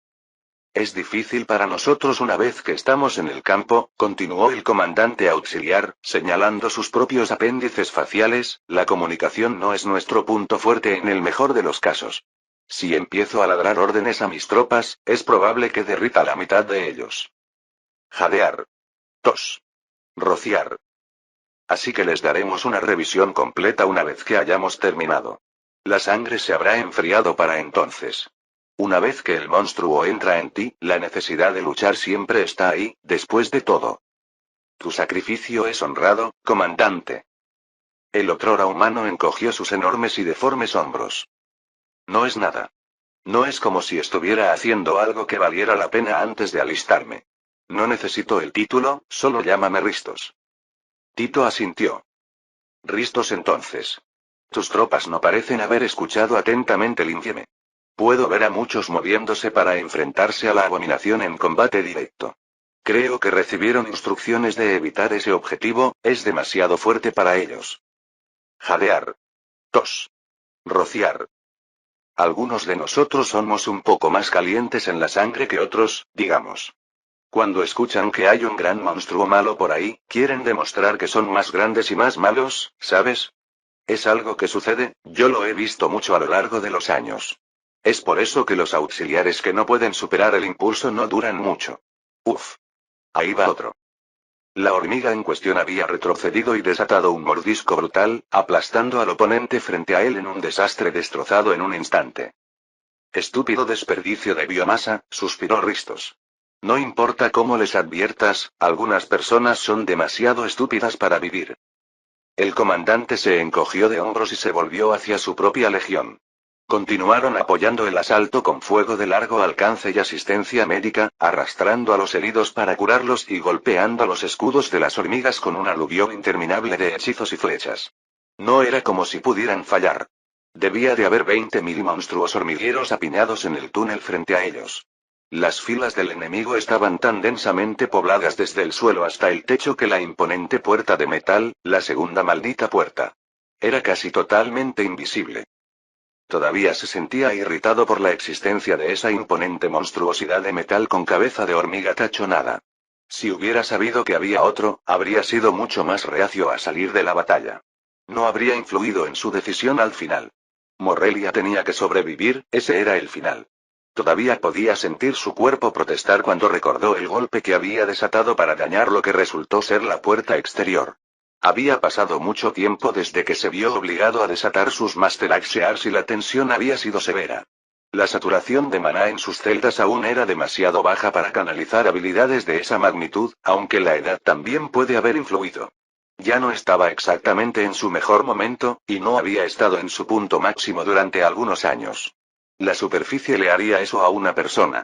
Es difícil para nosotros una vez que estamos en el campo, continuó el comandante auxiliar, señalando sus propios apéndices faciales, la comunicación no es nuestro punto fuerte en el mejor de los casos. Si empiezo a ladrar órdenes a mis tropas, es probable que derrita la mitad de ellos. Jadear. Tos. Rociar. Así que les daremos una revisión completa una vez que hayamos terminado. La sangre se habrá enfriado para entonces. Una vez que el monstruo entra en ti, la necesidad de luchar siempre está ahí, después de todo. Tu sacrificio es honrado, comandante. El otrora humano encogió sus enormes y deformes hombros. No es nada. No es como si estuviera haciendo algo que valiera la pena antes de alistarme. No necesito el título, solo llámame Ristos. Tito asintió. Ristos entonces. Tus tropas no parecen haber escuchado atentamente el infieme. Puedo ver a muchos moviéndose para enfrentarse a la abominación en combate directo. Creo que recibieron instrucciones de evitar ese objetivo, es demasiado fuerte para ellos. Jadear. Tos. Rociar. Algunos de nosotros somos un poco más calientes en la sangre que otros, digamos. Cuando escuchan que hay un gran monstruo malo por ahí, quieren demostrar que son más grandes y más malos, ¿sabes? Es algo que sucede, yo lo he visto mucho a lo largo de los años. Es por eso que los auxiliares que no pueden superar el impulso no duran mucho. Uf. Ahí va otro. La hormiga en cuestión había retrocedido y desatado un mordisco brutal, aplastando al oponente frente a él en un desastre destrozado en un instante. Estúpido desperdicio de biomasa, suspiró Ristos. No importa cómo les adviertas, algunas personas son demasiado estúpidas para vivir. El comandante se encogió de hombros y se volvió hacia su propia legión. Continuaron apoyando el asalto con fuego de largo alcance y asistencia médica, arrastrando a los heridos para curarlos y golpeando a los escudos de las hormigas con un aluvión interminable de hechizos y flechas. No era como si pudieran fallar. Debía de haber 20.000 monstruos hormigueros apiñados en el túnel frente a ellos. Las filas del enemigo estaban tan densamente pobladas desde el suelo hasta el techo que la imponente puerta de metal, la segunda maldita puerta, era casi totalmente invisible. Todavía se sentía irritado por la existencia de esa imponente monstruosidad de metal con cabeza de hormiga tachonada. Si hubiera sabido que había otro, habría sido mucho más reacio a salir de la batalla. No habría influido en su decisión al final. Morrelia tenía que sobrevivir, ese era el final. Todavía podía sentir su cuerpo protestar cuando recordó el golpe que había desatado para dañar lo que resultó ser la puerta exterior. Había pasado mucho tiempo desde que se vio obligado a desatar sus Master Axears y la tensión había sido severa. La saturación de maná en sus celdas aún era demasiado baja para canalizar habilidades de esa magnitud, aunque la edad también puede haber influido. Ya no estaba exactamente en su mejor momento, y no había estado en su punto máximo durante algunos años. La superficie le haría eso a una persona.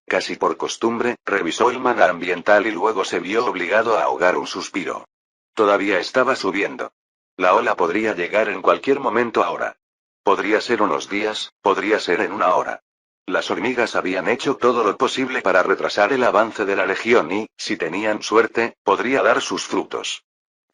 Casi por costumbre, revisó el maná ambiental y luego se vio obligado a ahogar un suspiro. Todavía estaba subiendo. La ola podría llegar en cualquier momento ahora. Podría ser unos días, podría ser en una hora. Las hormigas habían hecho todo lo posible para retrasar el avance de la legión y, si tenían suerte, podría dar sus frutos.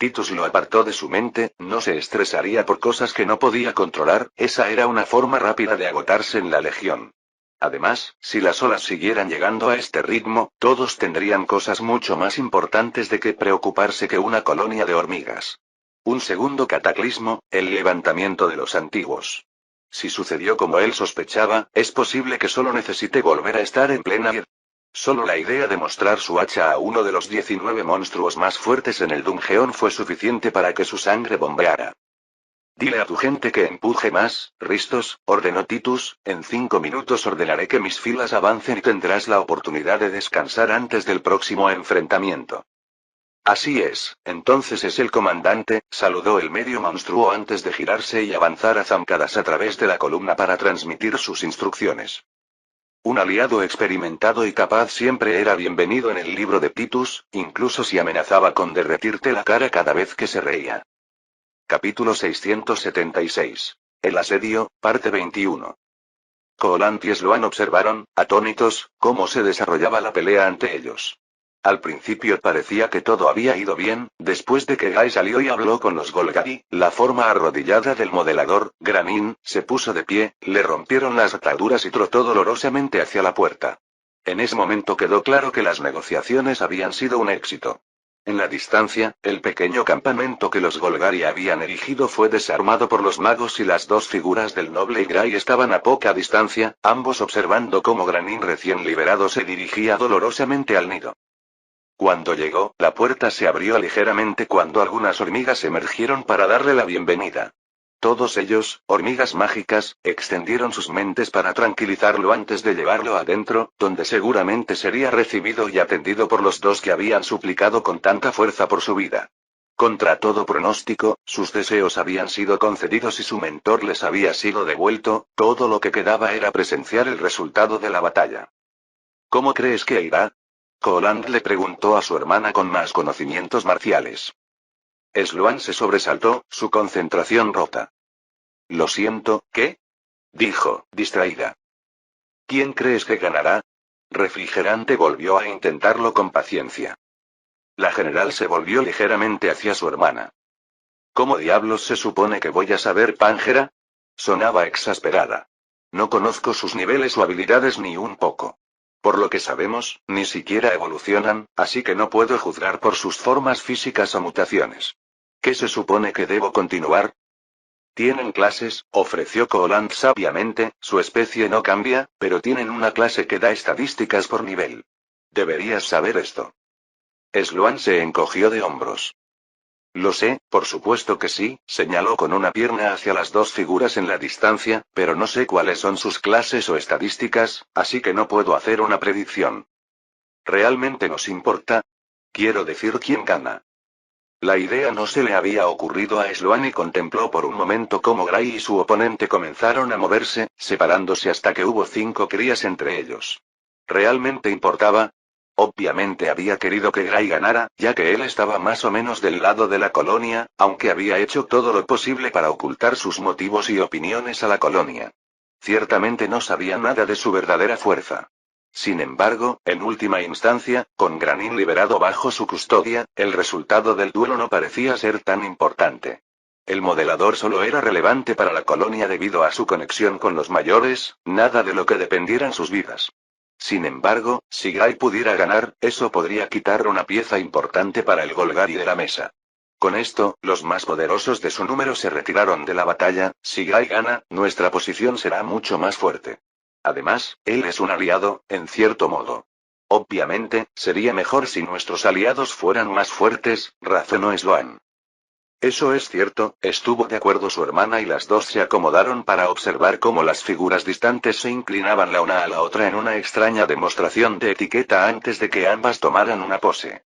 Titus lo apartó de su mente, no se estresaría por cosas que no podía controlar, esa era una forma rápida de agotarse en la legión. Además, si las olas siguieran llegando a este ritmo, todos tendrían cosas mucho más importantes de que preocuparse que una colonia de hormigas. Un segundo cataclismo, el levantamiento de los antiguos. Si sucedió como él sospechaba, es posible que solo necesite volver a estar en plena guerra. Solo la idea de mostrar su hacha a uno de los 19 monstruos más fuertes en el dungeón fue suficiente para que su sangre bombeara. Dile a tu gente que empuje más, Ristos, ordenó Titus, en 5 minutos ordenaré que mis filas avancen y tendrás la oportunidad de descansar antes del próximo enfrentamiento. Así es, entonces es el comandante, saludó el medio monstruo antes de girarse y avanzar a zancadas a través de la columna para transmitir sus instrucciones. Un aliado experimentado y capaz siempre era bienvenido en el libro de Titus, incluso si amenazaba con derretirte la cara cada vez que se reía. Capítulo 676. El asedio, parte 21. Koholant y Sloan observaron, atónitos, cómo se desarrollaba la pelea ante ellos. Al principio parecía que todo había ido bien, después de que Guy salió y habló con los Golgari, la forma arrodillada del modelador, Granin, se puso de pie, le rompieron las ataduras y trotó dolorosamente hacia la puerta. En ese momento quedó claro que las negociaciones habían sido un éxito. En la distancia, el pequeño campamento que los Golgari habían erigido fue desarmado por los magos y las dos figuras del noble y Gray estaban a poca distancia, ambos observando cómo Granin recién liberado se dirigía dolorosamente al nido. Cuando llegó, la puerta se abrió ligeramente cuando algunas hormigas emergieron para darle la bienvenida. Todos ellos, hormigas mágicas, extendieron sus mentes para tranquilizarlo antes de llevarlo adentro, donde seguramente sería recibido y atendido por los dos que habían suplicado con tanta fuerza por su vida. Contra todo pronóstico, sus deseos habían sido concedidos y su mentor les había sido devuelto, todo lo que quedaba era presenciar el resultado de la batalla. ¿Cómo crees que irá? Koholant le preguntó a su hermana con más conocimientos marciales. Sloan se sobresaltó, su concentración rota. Lo siento, ¿qué? Dijo, distraída. ¿Quién crees que ganará? Refrigerante volvió a intentarlo con paciencia. La general se volvió ligeramente hacia su hermana. ¿Cómo diablos se supone que voy a saber, Pángera? Sonaba exasperada. No conozco sus niveles o habilidades ni un poco. Por lo que sabemos, ni siquiera evolucionan, así que no puedo juzgar por sus formas físicas o mutaciones. ¿Qué se supone que debo continuar? Tienen clases, ofreció Koholant sabiamente, su especie no cambia, pero tienen una clase que da estadísticas por nivel. Deberías saber esto. Sloan se encogió de hombros. Lo sé, por supuesto que sí, señaló con una pierna hacia las dos figuras en la distancia, pero no sé cuáles son sus clases o estadísticas, así que no puedo hacer una predicción. ¿Realmente nos importa? Quiero decir quién gana. La idea no se le había ocurrido a Sloan y contempló por un momento cómo Gray y su oponente comenzaron a moverse, separándose hasta que hubo 5 crías entre ellos. ¿Realmente importaba? Obviamente había querido que Gray ganara, ya que él estaba más o menos del lado de la colonia, aunque había hecho todo lo posible para ocultar sus motivos y opiniones a la colonia. Ciertamente no sabía nada de su verdadera fuerza. Sin embargo, en última instancia, con Granin liberado bajo su custodia, el resultado del duelo no parecía ser tan importante. El modelador solo era relevante para la colonia debido a su conexión con los mayores, nada de lo que dependieran sus vidas. Sin embargo, si Gray pudiera ganar, eso podría quitar una pieza importante para el Golgari de la mesa. Con esto, los más poderosos de su número se retiraron de la batalla. Si Gray gana, nuestra posición será mucho más fuerte. Además, él es un aliado, en cierto modo. Obviamente, sería mejor si nuestros aliados fueran más fuertes, razonó Sloan. Eso es cierto, estuvo de acuerdo su hermana y las dos se acomodaron para observar cómo las figuras distantes se inclinaban la una a la otra en una extraña demostración de etiqueta antes de que ambas tomaran una pose.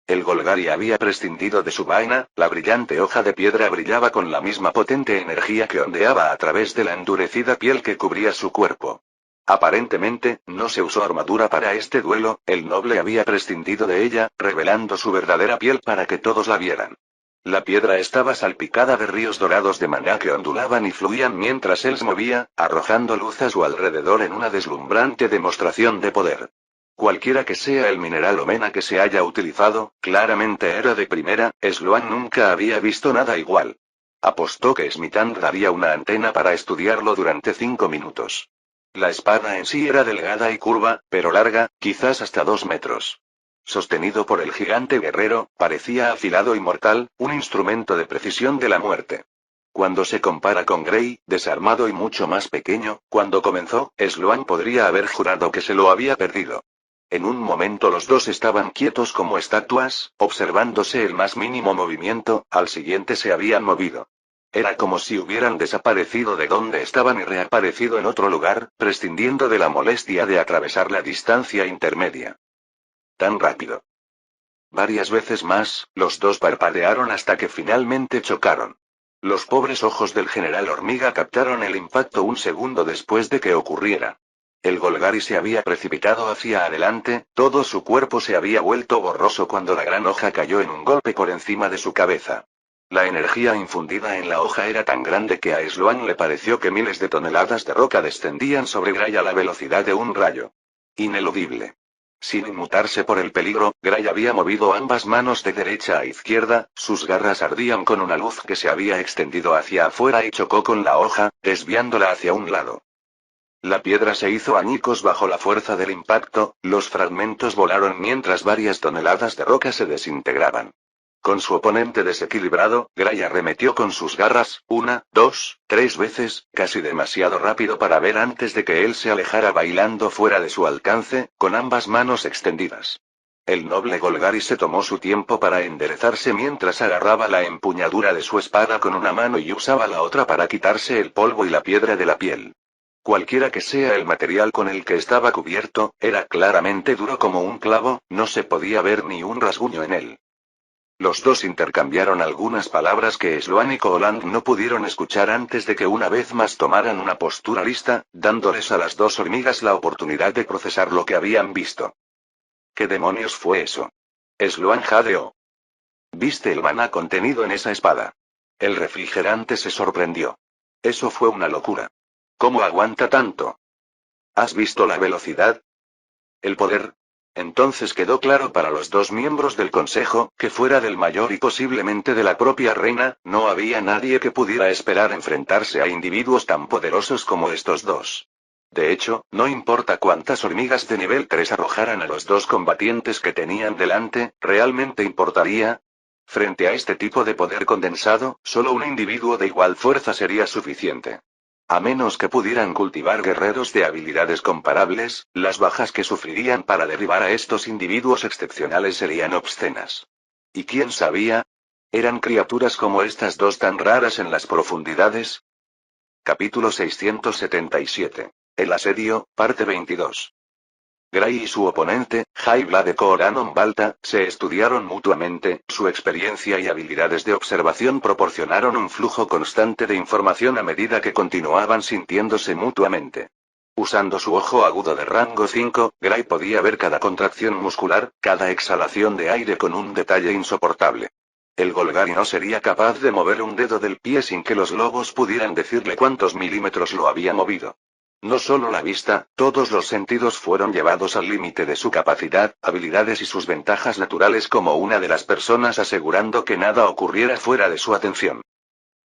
El Golgari había prescindido de su vaina, la brillante hoja de piedra brillaba con la misma potente energía que ondeaba a través de la endurecida piel que cubría su cuerpo. Aparentemente, no se usó armadura para este duelo, el noble había prescindido de ella, revelando su verdadera piel para que todos la vieran. La piedra estaba salpicada de ríos dorados de maná que ondulaban y fluían mientras él se movía, arrojando luz a su alrededor en una deslumbrante demostración de poder. Cualquiera que sea el mineral o mena que se haya utilizado, claramente era de primera. Sloan nunca había visto nada igual. Apostó que Smithand daría una antena para estudiarlo durante 5 minutos. La espada en sí era delgada y curva, pero larga, quizás hasta 2 metros. Sostenido por el gigante guerrero, parecía afilado y mortal, un instrumento de precisión de la muerte. Cuando se compara con Gray, desarmado y mucho más pequeño, cuando comenzó, Sloan podría haber jurado que se lo había perdido. En un momento los dos estaban quietos como estatuas, observándose el más mínimo movimiento, al siguiente se habían movido. Era como si hubieran desaparecido de donde estaban y reaparecido en otro lugar, prescindiendo de la molestia de atravesar la distancia intermedia. Tan rápido. Varias veces más, los dos parpadearon hasta que finalmente chocaron. Los pobres ojos del general Hormiga captaron el impacto un segundo después de que ocurriera. El Golgari se había precipitado hacia adelante, todo su cuerpo se había vuelto borroso cuando la gran hoja cayó en un golpe por encima de su cabeza. La energía infundida en la hoja era tan grande que a Sloan le pareció que miles de toneladas de roca descendían sobre Gray a la velocidad de un rayo. Ineludible. Sin inmutarse por el peligro, Gray había movido ambas manos de derecha a izquierda, sus garras ardían con una luz que se había extendido hacia afuera y chocó con la hoja, desviándola hacia un lado. La piedra se hizo añicos bajo la fuerza del impacto, los fragmentos volaron mientras varias toneladas de roca se desintegraban. Con su oponente desequilibrado, Gray arremetió con sus garras, 1, 2, 3 veces, casi demasiado rápido para ver antes de que él se alejara bailando fuera de su alcance, con ambas manos extendidas. El noble Golgari se tomó su tiempo para enderezarse mientras agarraba la empuñadura de su espada con una mano y usaba la otra para quitarse el polvo y la piedra de la piel. Cualquiera que sea el material con el que estaba cubierto, era claramente duro como un clavo, no se podía ver ni un rasguño en él. Los dos intercambiaron algunas palabras que Sloan y Coland no pudieron escuchar antes de que una vez más tomaran una postura lista, dándoles a las dos hormigas la oportunidad de procesar lo que habían visto. ¿Qué demonios fue eso? Sloan jadeó. ¿Viste el maná contenido en esa espada? El refrigerante se sorprendió. Eso fue una locura. ¿Cómo aguanta tanto? ¿Has visto la velocidad? El poder. Entonces quedó claro para los dos miembros del consejo, que fuera del mayor y posiblemente de la propia reina, no había nadie que pudiera esperar enfrentarse a individuos tan poderosos como estos dos. De hecho, no importa cuántas hormigas de nivel 3 arrojaran a los dos combatientes que tenían delante, ¿realmente importaría? Frente a este tipo de poder condensado, solo un individuo de igual fuerza sería suficiente. A menos que pudieran cultivar guerreros de habilidades comparables, las bajas que sufrirían para derribar a estos individuos excepcionales serían obscenas. ¿Y quién sabía? ¿Eran criaturas como estas dos tan raras en las profundidades? Capítulo 677. El asedio, parte 22. Gray y su oponente, High-Blade Coranon Balta, se estudiaron mutuamente, su experiencia y habilidades de observación proporcionaron un flujo constante de información a medida que continuaban sintiéndose mutuamente. Usando su ojo agudo de rango 5, Gray podía ver cada contracción muscular, cada exhalación de aire con un detalle insoportable. El Golgari no sería capaz de mover un dedo del pie sin que los lobos pudieran decirle cuántos milímetros lo había movido. No solo la vista, todos los sentidos fueron llevados al límite de su capacidad, habilidades y sus ventajas naturales como una de las personas asegurando que nada ocurriera fuera de su atención.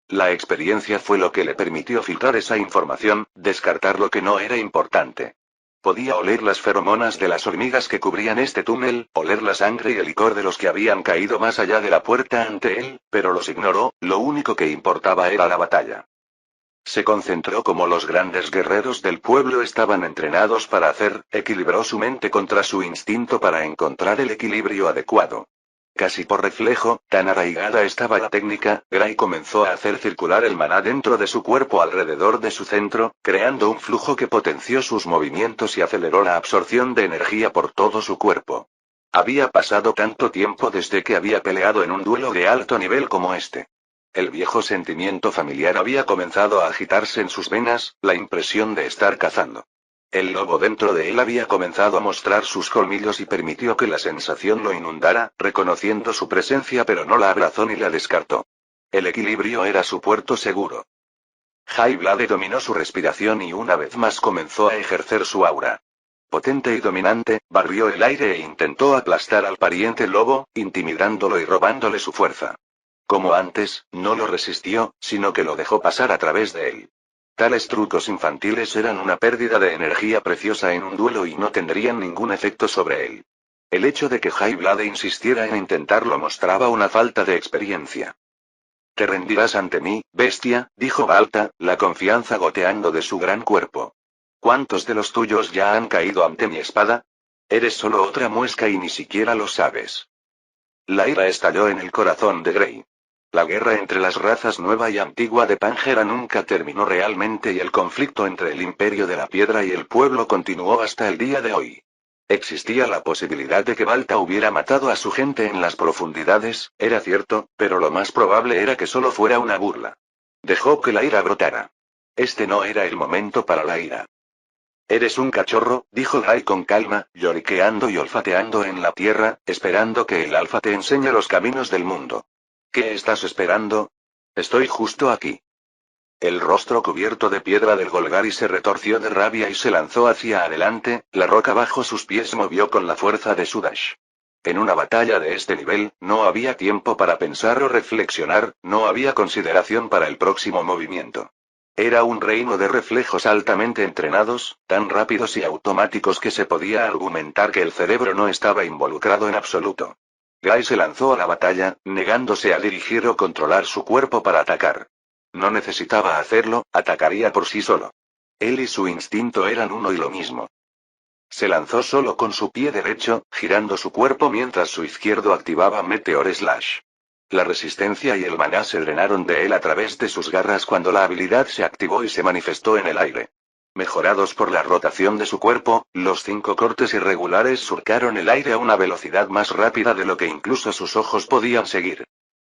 La experiencia fue lo que le permitió filtrar esa información, descartar lo que no era importante. Podía oler las feromonas de las hormigas que cubrían este túnel, oler la sangre y el licor de los que habían caído más allá de la puerta ante él, pero los ignoró, lo único que importaba era la batalla. Se concentró como los grandes guerreros del pueblo estaban entrenados para hacer, equilibró su mente contra su instinto para encontrar el equilibrio adecuado. Casi por reflejo, tan arraigada estaba la técnica, Gray comenzó a hacer circular el maná dentro de su cuerpo alrededor de su centro, creando un flujo que potenció sus movimientos y aceleró la absorción de energía por todo su cuerpo. Había pasado tanto tiempo desde que había peleado en un duelo de alto nivel como este. El viejo sentimiento familiar había comenzado a agitarse en sus venas, la impresión de estar cazando. El lobo dentro de él había comenzado a mostrar sus colmillos y permitió que la sensación lo inundara, reconociendo su presencia pero no la abrazó ni la descartó. El equilibrio era su puerto seguro. High-Blade dominó su respiración y una vez más comenzó a ejercer su aura. potente y dominante, barrió el aire e intentó aplastar al pariente lobo, intimidándolo y robándole su fuerza. Como antes, no lo resistió, sino que lo dejó pasar a través de él. Tales trucos infantiles eran una pérdida de energía preciosa en un duelo y no tendrían ningún efecto sobre él. El hecho de que Haiblade insistiera en intentarlo mostraba una falta de experiencia. «Te rendirás ante mí, bestia», dijo Balta, la confianza goteando de su gran cuerpo. «¿Cuántos de los tuyos ya han caído ante mi espada? Eres solo otra muesca y ni siquiera lo sabes». La ira estalló en el corazón de Grey. La guerra entre las razas nueva y antigua de Pangea nunca terminó realmente y el conflicto entre el Imperio de la Piedra y el pueblo continuó hasta el día de hoy. Existía la posibilidad de que Balta hubiera matado a su gente en las profundidades, era cierto, pero lo más probable era que solo fuera una burla. Dejó que la ira brotara. Este no era el momento para la ira. «Eres un cachorro», dijo Guy con calma, lloriqueando y olfateando en la tierra, esperando que el alfa te enseñe los caminos del mundo. «¿Qué estás esperando? Estoy justo aquí». El rostro cubierto de piedra del Golgari se retorció de rabia y se lanzó hacia adelante, la roca bajo sus pies movió con la fuerza de su dash. En una batalla de este nivel, no había tiempo para pensar o reflexionar, no había consideración para el próximo movimiento. Era un reino de reflejos altamente entrenados, tan rápidos y automáticos que se podía argumentar que el cerebro no estaba involucrado en absoluto. Guy se lanzó a la batalla, negándose a dirigir o controlar su cuerpo para atacar. No necesitaba hacerlo, atacaría por sí solo. Él y su instinto eran uno y lo mismo. Se lanzó solo con su pie derecho, girando su cuerpo mientras su izquierdo activaba Meteor Slash. La resistencia y el maná se drenaron de él a través de sus garras cuando la habilidad se activó y se manifestó en el aire. Mejorados por la rotación de su cuerpo, los 5 cortes irregulares surcaron el aire a una velocidad más rápida de lo que incluso sus ojos podían seguir.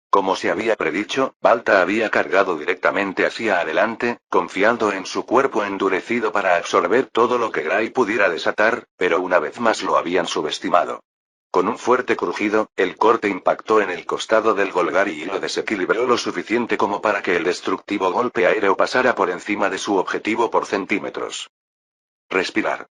Como se había predicho, Balta había cargado directamente hacia adelante, confiando en su cuerpo endurecido para absorber todo lo que Gray pudiera desatar, pero una vez más lo habían subestimado. Con un fuerte crujido, el corte impactó en el costado del Golgari y lo desequilibró lo suficiente como para que el destructivo golpe aéreo pasara por encima de su objetivo por centímetros. Respirar.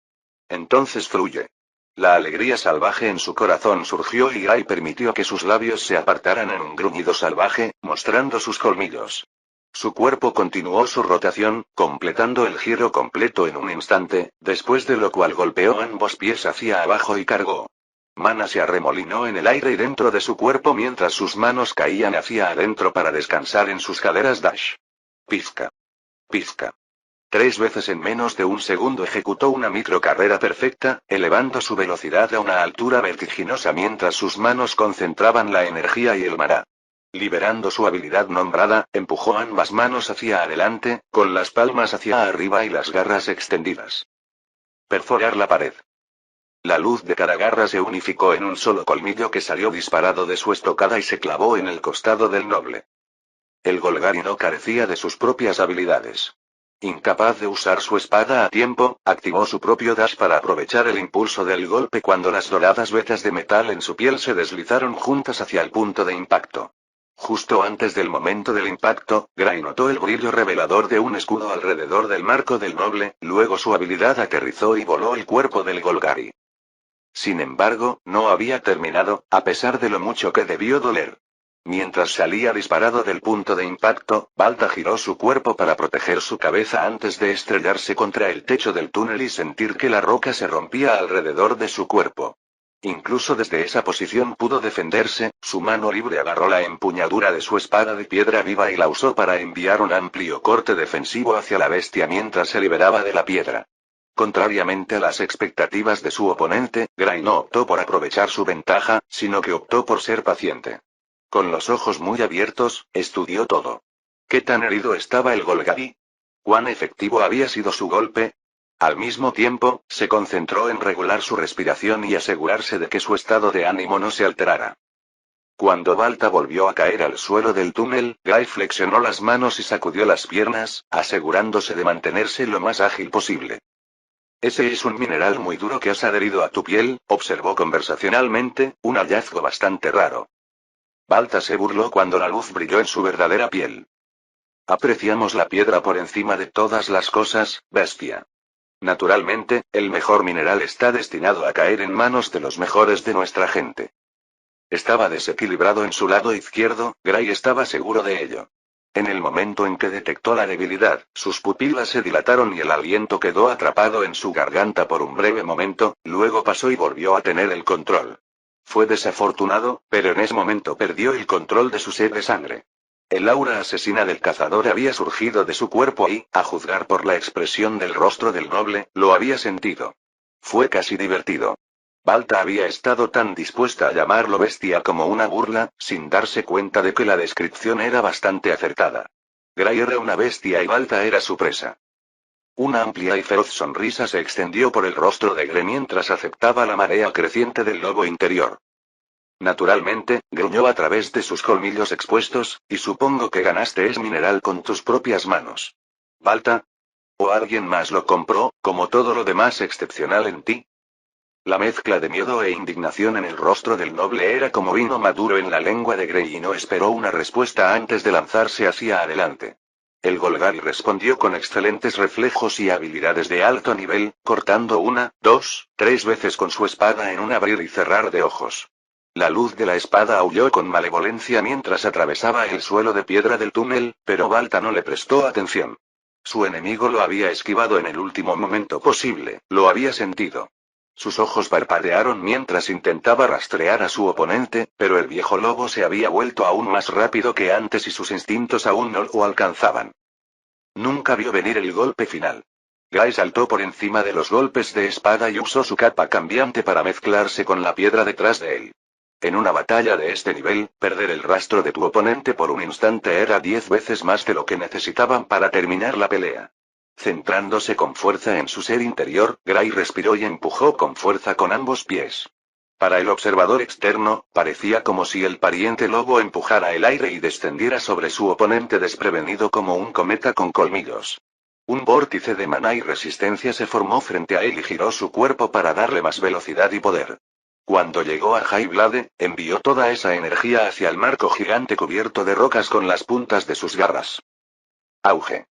Entonces fluye. La alegría salvaje en su corazón surgió y Gray permitió que sus labios se apartaran en un gruñido salvaje, mostrando sus colmillos. Su cuerpo continuó su rotación, completando el giro completo en un instante, después de lo cual golpeó ambos pies hacia abajo y cargó. Mana se arremolinó en el aire y dentro de su cuerpo mientras sus manos caían hacia adentro para descansar en sus caderas dash. Pizca. Pizca. 3 veces en menos de un segundo ejecutó una microcarrera perfecta, elevando su velocidad a una altura vertiginosa mientras sus manos concentraban la energía y el maná. Liberando su habilidad nombrada, empujó ambas manos hacia adelante, con las palmas hacia arriba y las garras extendidas. Perforar la pared. La luz de cada garra se unificó en un solo colmillo que salió disparado de su estocada y se clavó en el costado del noble. El Golgari no carecía de sus propias habilidades. Incapaz de usar su espada a tiempo, activó su propio dash para aprovechar el impulso del golpe cuando las doradas vetas de metal en su piel se deslizaron juntas hacia el punto de impacto. Justo antes del momento del impacto, Gray notó el brillo revelador de un escudo alrededor del marco del noble, luego su habilidad aterrizó y voló el cuerpo del Golgari. Sin embargo, no había terminado, a pesar de lo mucho que debió doler. Mientras salía disparado del punto de impacto, Balta giró su cuerpo para proteger su cabeza antes de estrellarse contra el techo del túnel y sentir que la roca se rompía alrededor de su cuerpo. Incluso desde esa posición pudo defenderse, su mano libre agarró la empuñadura de su espada de piedra viva y la usó para enviar un amplio corte defensivo hacia la bestia mientras se liberaba de la piedra. Contrariamente a las expectativas de su oponente, Gray no optó por aprovechar su ventaja, sino que optó por ser paciente. Con los ojos muy abiertos, estudió todo. ¿Qué tan herido estaba el Golgari? ¿Cuán efectivo había sido su golpe? Al mismo tiempo, se concentró en regular su respiración y asegurarse de que su estado de ánimo no se alterara. Cuando Balta volvió a caer al suelo del túnel, Gray flexionó las manos y sacudió las piernas, asegurándose de mantenerse lo más ágil posible. Ese es un mineral muy duro que has adherido a tu piel, observó conversacionalmente, un hallazgo bastante raro. Balta se burló cuando la luz brilló en su verdadera piel. Apreciamos la piedra por encima de todas las cosas, bestia. Naturalmente, el mejor mineral está destinado a caer en manos de los mejores de nuestra gente. Estaba desequilibrado en su lado izquierdo, Gray estaba seguro de ello. En el momento en que detectó la debilidad, sus pupilas se dilataron y el aliento quedó atrapado en su garganta por un breve momento, luego pasó y volvió a tener el control. Fue desafortunado, pero en ese momento perdió el control de su sed de sangre. El aura asesina del cazador había surgido de su cuerpo y, a juzgar por la expresión del rostro del noble, lo había sentido. Fue casi divertido. Balta había estado tan dispuesta a llamarlo bestia como una burla, sin darse cuenta de que la descripción era bastante acertada. Gray era una bestia y Balta era su presa. Una amplia y feroz sonrisa se extendió por el rostro de Gray mientras aceptaba la marea creciente del lobo interior. Naturalmente, gruñó a través de sus colmillos expuestos, y supongo que ganaste ese mineral con tus propias manos. ¿Balta? ¿O alguien más lo compró, como todo lo demás excepcional en ti? La mezcla de miedo e indignación en el rostro del noble era como vino maduro en la lengua de Gray y no esperó una respuesta antes de lanzarse hacia adelante. El Golgari respondió con excelentes reflejos y habilidades de alto nivel, cortando 1, 2, 3 veces con su espada en un abrir y cerrar de ojos. La luz de la espada aulló con malevolencia mientras atravesaba el suelo de piedra del túnel, pero Balta no le prestó atención. Su enemigo lo había esquivado en el último momento posible, lo había sentido. Sus ojos parpadearon mientras intentaba rastrear a su oponente, pero el viejo lobo se había vuelto aún más rápido que antes y sus instintos aún no lo alcanzaban. Nunca vio venir el golpe final. Gray saltó por encima de los golpes de espada y usó su capa cambiante para mezclarse con la piedra detrás de él. En una batalla de este nivel, perder el rastro de tu oponente por un instante era 10 veces más de lo que necesitaban para terminar la pelea. Centrándose con fuerza en su ser interior, Gray respiró y empujó con fuerza con ambos pies. Para el observador externo, parecía como si el pariente lobo empujara el aire y descendiera sobre su oponente desprevenido como un cometa con colmillos. Un vórtice de maná y resistencia se formó frente a él y giró su cuerpo para darle más velocidad y poder. Cuando llegó a Highblade, envió toda esa energía hacia el marco gigante cubierto de rocas con las puntas de sus garras. Auge.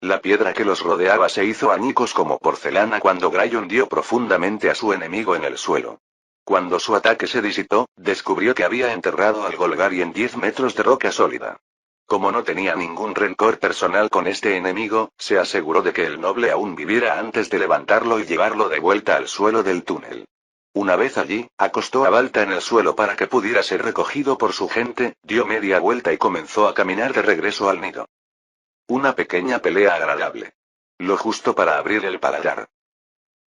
La piedra que los rodeaba se hizo añicos como porcelana cuando Gray hundió profundamente a su enemigo en el suelo. Cuando su ataque se disipó, descubrió que había enterrado al Golgari en 10 metros de roca sólida. Como no tenía ningún rencor personal con este enemigo, se aseguró de que el noble aún viviera antes de levantarlo y llevarlo de vuelta al suelo del túnel. Una vez allí, acostó a Balta en el suelo para que pudiera ser recogido por su gente, dio media vuelta y comenzó a caminar de regreso al nido. Una pequeña pelea agradable. Lo justo para abrir el paladar.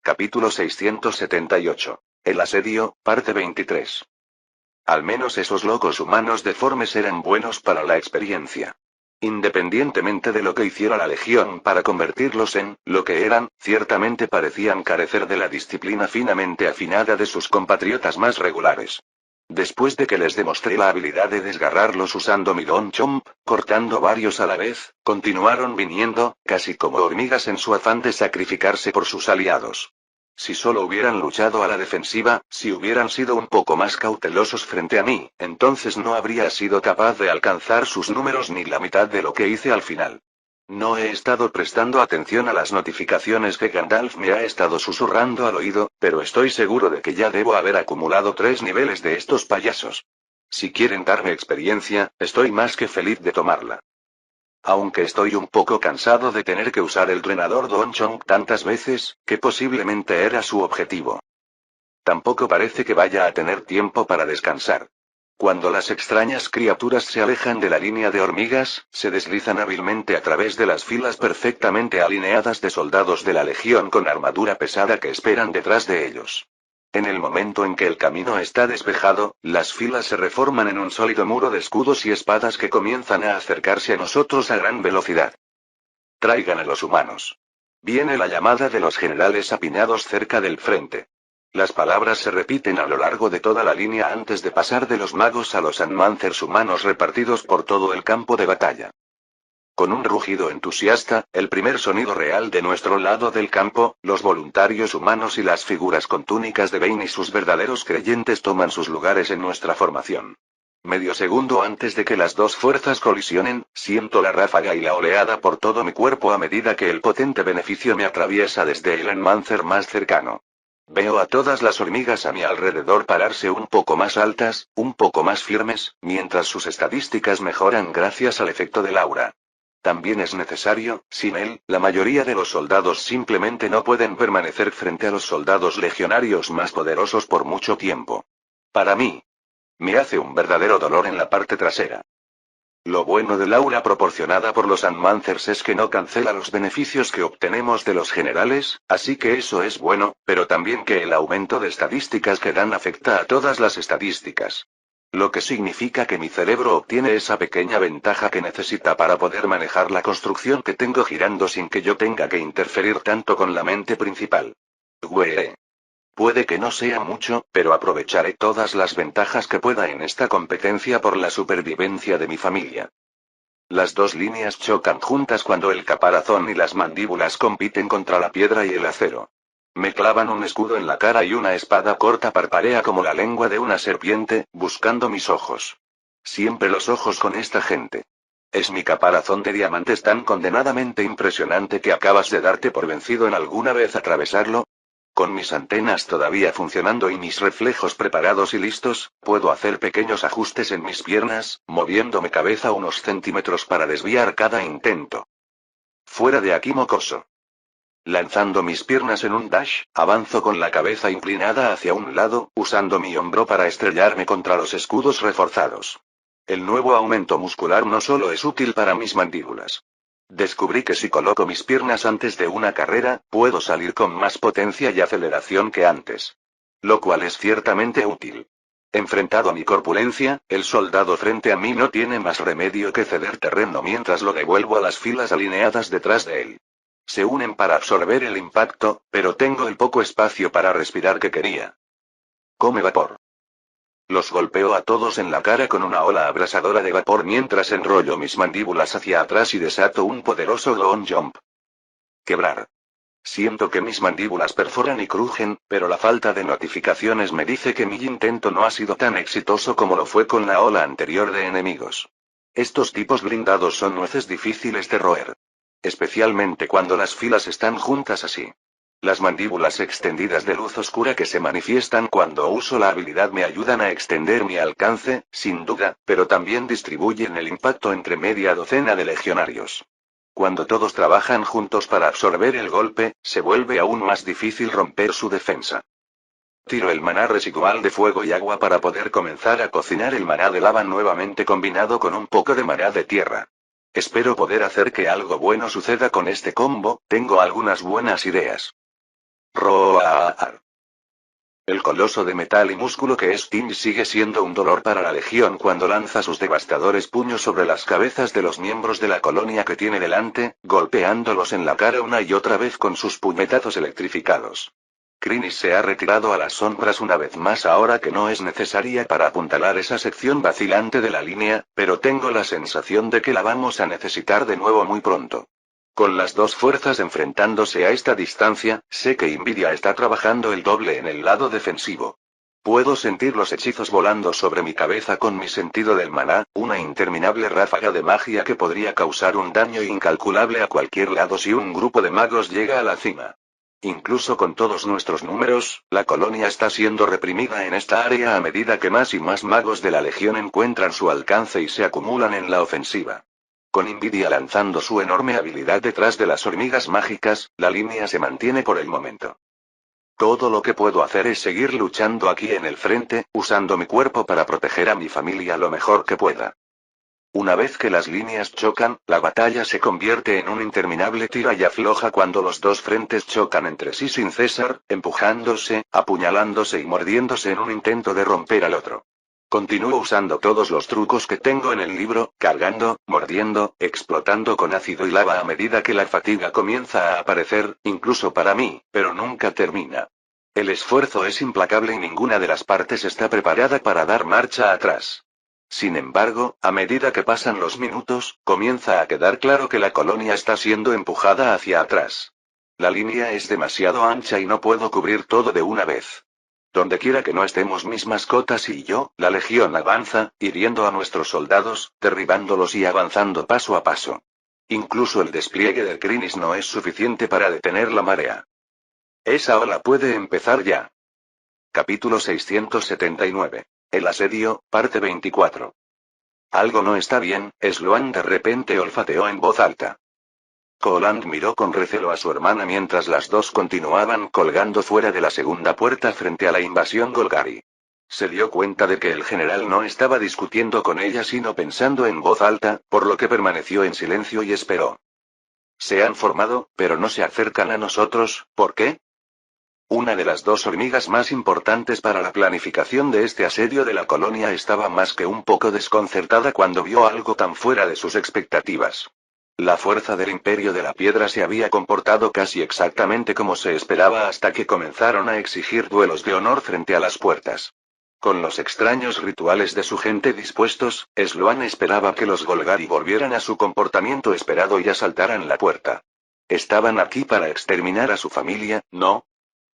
Capítulo 678. El asedio, parte 23. Al menos esos locos humanos deformes eran buenos para la experiencia. Independientemente de lo que hiciera la Legión para convertirlos en lo que eran, ciertamente parecían carecer de la disciplina finamente afinada de sus compatriotas más regulares. Después de que les demostré la habilidad de desgarrarlos usando mi Don Chomp, cortando varios a la vez, continuaron viniendo, casi como hormigas en su afán de sacrificarse por sus aliados. Si solo hubieran luchado a la defensiva, si hubieran sido un poco más cautelosos frente a mí, entonces no habría sido capaz de alcanzar sus números ni la mitad de lo que hice al final. No he estado prestando atención a las notificaciones que Gandalf me ha estado susurrando al oído, pero estoy seguro de que ya debo haber acumulado 3 niveles de estos payasos. Si quieren darme experiencia, estoy más que feliz de tomarla. Aunque estoy un poco cansado de tener que usar el drenador Don Chong tantas veces, que posiblemente era su objetivo. Tampoco parece que vaya a tener tiempo para descansar. Cuando las extrañas criaturas se alejan de la línea de hormigas, se deslizan hábilmente a través de las filas perfectamente alineadas de soldados de la Legión con armadura pesada que esperan detrás de ellos. En el momento en que el camino está despejado, las filas se reforman en un sólido muro de escudos y espadas que comienzan a acercarse a nosotros a gran velocidad. Traigan a los humanos. Viene la llamada de los generales apiñados cerca del frente. Las palabras se repiten a lo largo de toda la línea antes de pasar de los magos a los Anmancers humanos repartidos por todo el campo de batalla. Con un rugido entusiasta, el primer sonido real de nuestro lado del campo, los voluntarios humanos y las figuras con túnicas de Bane y sus verdaderos creyentes toman sus lugares en nuestra formación. Medio segundo antes de que las dos fuerzas colisionen, siento la ráfaga y la oleada por todo mi cuerpo a medida que el potente beneficio me atraviesa desde el Enmancer más cercano. Veo a todas las hormigas a mi alrededor pararse un poco más altas, un poco más firmes, mientras sus estadísticas mejoran gracias al efecto del aura. También es necesario, sin él, la mayoría de los soldados simplemente no pueden permanecer frente a los soldados legionarios más poderosos por mucho tiempo. Para mí, me hace un verdadero dolor en la parte trasera. Lo bueno del aura proporcionada por los Anmancers es que no cancela los beneficios que obtenemos de los generales, así que eso es bueno, pero también que el aumento de estadísticas que dan afecta a todas las estadísticas. Lo que significa que mi cerebro obtiene esa pequeña ventaja que necesita para poder manejar la construcción que tengo girando sin que yo tenga que interferir tanto con la mente principal. Wee. Puede que no sea mucho, pero aprovecharé todas las ventajas que pueda en esta competencia por la supervivencia de mi familia. Las dos líneas chocan juntas cuando el caparazón y las mandíbulas compiten contra la piedra y el acero. Me clavan un escudo en la cara y una espada corta parparea como la lengua de una serpiente, buscando mis ojos. Siempre los ojos con esta gente. ¿Es mi caparazón de diamantes tan condenadamente impresionante que acabas de darte por vencido en alguna vez atravesarlo? Con mis antenas todavía funcionando y mis reflejos preparados y listos, puedo hacer pequeños ajustes en mis piernas, moviendo mi cabeza unos centímetros para desviar cada intento. Fuera de aquí, mocoso. Lanzando mis piernas en un dash, avanzo con la cabeza inclinada hacia un lado, usando mi hombro para estrellarme contra los escudos reforzados. El nuevo aumento muscular no solo es útil para mis mandíbulas. Descubrí que si coloco mis piernas antes de una carrera, puedo salir con más potencia y aceleración que antes. Lo cual es ciertamente útil. Enfrentado a mi corpulencia, el soldado frente a mí no tiene más remedio que ceder terreno mientras lo devuelvo a las filas alineadas detrás de él. Se unen para absorber el impacto, pero tengo el poco espacio para respirar que quería. Come vapor. Los golpeo a todos en la cara con una ola abrasadora de vapor mientras enrollo mis mandíbulas hacia atrás y desato un poderoso long jump. Quebrar. Siento que mis mandíbulas perforan y crujen, pero la falta de notificaciones me dice que mi intento no ha sido tan exitoso como lo fue con la ola anterior de enemigos. Estos tipos blindados son nueces difíciles de roer. Especialmente cuando las filas están juntas así. Las mandíbulas extendidas de luz oscura que se manifiestan cuando uso la habilidad me ayudan a extender mi alcance, sin duda, pero también distribuyen el impacto entre media docena de legionarios. Cuando todos trabajan juntos para absorber el golpe, se vuelve aún más difícil romper su defensa. Tiro el maná residual de fuego y agua para poder comenzar a cocinar el maná de lava nuevamente combinado con un poco de maná de tierra. Espero poder hacer que algo bueno suceda con este combo, tengo algunas buenas ideas. Roar. El coloso de metal y músculo que es Tim sigue siendo un dolor para la legión cuando lanza sus devastadores puños sobre las cabezas de los miembros de la colonia que tiene delante, golpeándolos en la cara una y otra vez con sus puñetazos electrificados. Krinis se ha retirado a las sombras una vez más ahora que no es necesaria para apuntalar esa sección vacilante de la línea, pero tengo la sensación de que la vamos a necesitar de nuevo muy pronto. Con las dos fuerzas enfrentándose a esta distancia, sé que Invidia está trabajando el doble en el lado defensivo. Puedo sentir los hechizos volando sobre mi cabeza con mi sentido del maná, una interminable ráfaga de magia que podría causar un daño incalculable a cualquier lado si un grupo de magos llega a la cima. Incluso con todos nuestros números, la colonia está siendo reprimida en esta área a medida que más y más magos de la Legión encuentran su alcance y se acumulan en la ofensiva. Con Invidia lanzando su enorme habilidad detrás de las hormigas mágicas, la línea se mantiene por el momento. Todo lo que puedo hacer es seguir luchando aquí en el frente, usando mi cuerpo para proteger a mi familia lo mejor que pueda. Una vez que las líneas chocan, la batalla se convierte en un interminable tira y afloja cuando los dos frentes chocan entre sí sin cesar, empujándose, apuñalándose y mordiéndose en un intento de romper al otro. Continúo usando todos los trucos que tengo en el libro, cargando, mordiendo, explotando con ácido y lava a medida que la fatiga comienza a aparecer, incluso para mí, pero nunca termina. El esfuerzo es implacable y ninguna de las partes está preparada para dar marcha atrás. Sin embargo, a medida que pasan los minutos, comienza a quedar claro que la colonia está siendo empujada hacia atrás. La línea es demasiado ancha y no puedo cubrir todo de una vez. Donde quiera que no estemos mis mascotas y yo, la legión avanza, hiriendo a nuestros soldados, derribándolos y avanzando paso a paso. Incluso el despliegue del Krinis no es suficiente para detener la marea. Esa ola puede empezar ya. Capítulo 679. El asedio, parte 24. Algo no está bien, Sloan de repente olfateó en voz alta. Coland miró con recelo a su hermana mientras las dos continuaban colgando fuera de la segunda puerta frente a la invasión Golgari. Se dio cuenta de que el general no estaba discutiendo con ella sino pensando en voz alta, por lo que permaneció en silencio y esperó. Se han formado, pero no se acercan a nosotros, ¿por qué? Una de las dos hormigas más importantes para la planificación de este asedio de la colonia estaba más que un poco desconcertada cuando vio algo tan fuera de sus expectativas. La fuerza del Imperio de la Piedra se había comportado casi exactamente como se esperaba hasta que comenzaron a exigir duelos de honor frente a las puertas. Con los extraños rituales de su gente dispuestos, Sloan esperaba que los Golgari volvieran a su comportamiento esperado y asaltaran la puerta. Estaban aquí para exterminar a su familia, ¿no?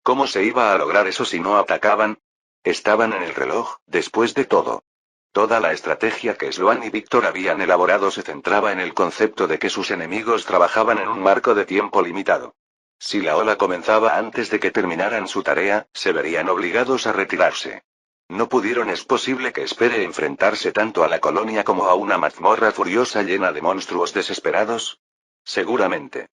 ¿Cómo se iba a lograr eso si no atacaban? Estaban en el reloj, después de todo. Toda la estrategia que Sloan y Víctor habían elaborado se centraba en el concepto de que sus enemigos trabajaban en un marco de tiempo limitado. Si la ola comenzaba antes de que terminaran su tarea, se verían obligados a retirarse. No pudieron. Es posible que espere enfrentarse tanto a la colonia como a una mazmorra furiosa llena de monstruos desesperados. Seguramente.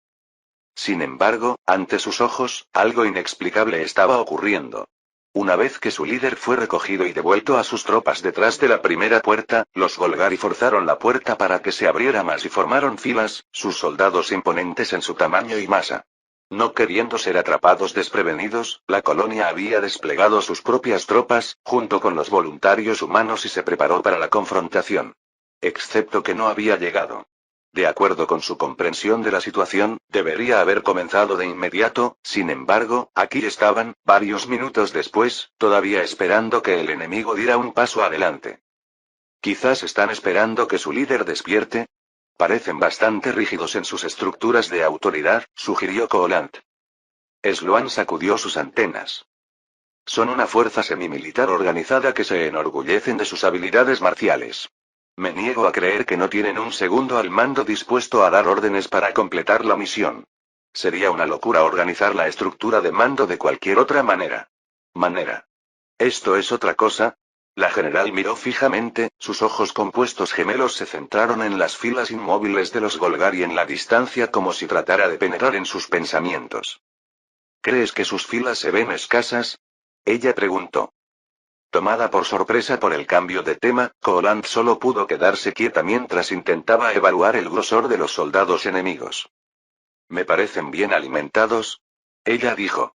Sin embargo, ante sus ojos, algo inexplicable estaba ocurriendo. Una vez que su líder fue recogido y devuelto a sus tropas detrás de la primera puerta, los Golgari forzaron la puerta para que se abriera más y formaron filas, sus soldados imponentes en su tamaño y masa. No queriendo ser atrapados desprevenidos, la colonia había desplegado sus propias tropas, junto con los voluntarios humanos y se preparó para la confrontación. Excepto que no había llegado. De acuerdo con su comprensión de la situación, debería haber comenzado de inmediato, sin embargo, aquí estaban, varios minutos después, todavía esperando que el enemigo diera un paso adelante. Quizás están esperando que su líder despierte. Parecen bastante rígidos en sus estructuras de autoridad, sugirió Colant. Sloan sacudió sus antenas. Son una fuerza semimilitar organizada que se enorgullecen de sus habilidades marciales. Me niego a creer que no tienen un segundo al mando dispuesto a dar órdenes para completar la misión. Sería una locura organizar la estructura de mando de cualquier otra manera. ¿Esto es otra cosa? La general miró fijamente, sus ojos compuestos gemelos se centraron en las filas inmóviles de los Golgari en la distancia como si tratara de penetrar en sus pensamientos. ¿Crees que sus filas se ven escasas? Ella preguntó. Tomada por sorpresa por el cambio de tema, Colant solo pudo quedarse quieta mientras intentaba evaluar el grosor de los soldados enemigos. Me parecen bien alimentados. Ella dijo.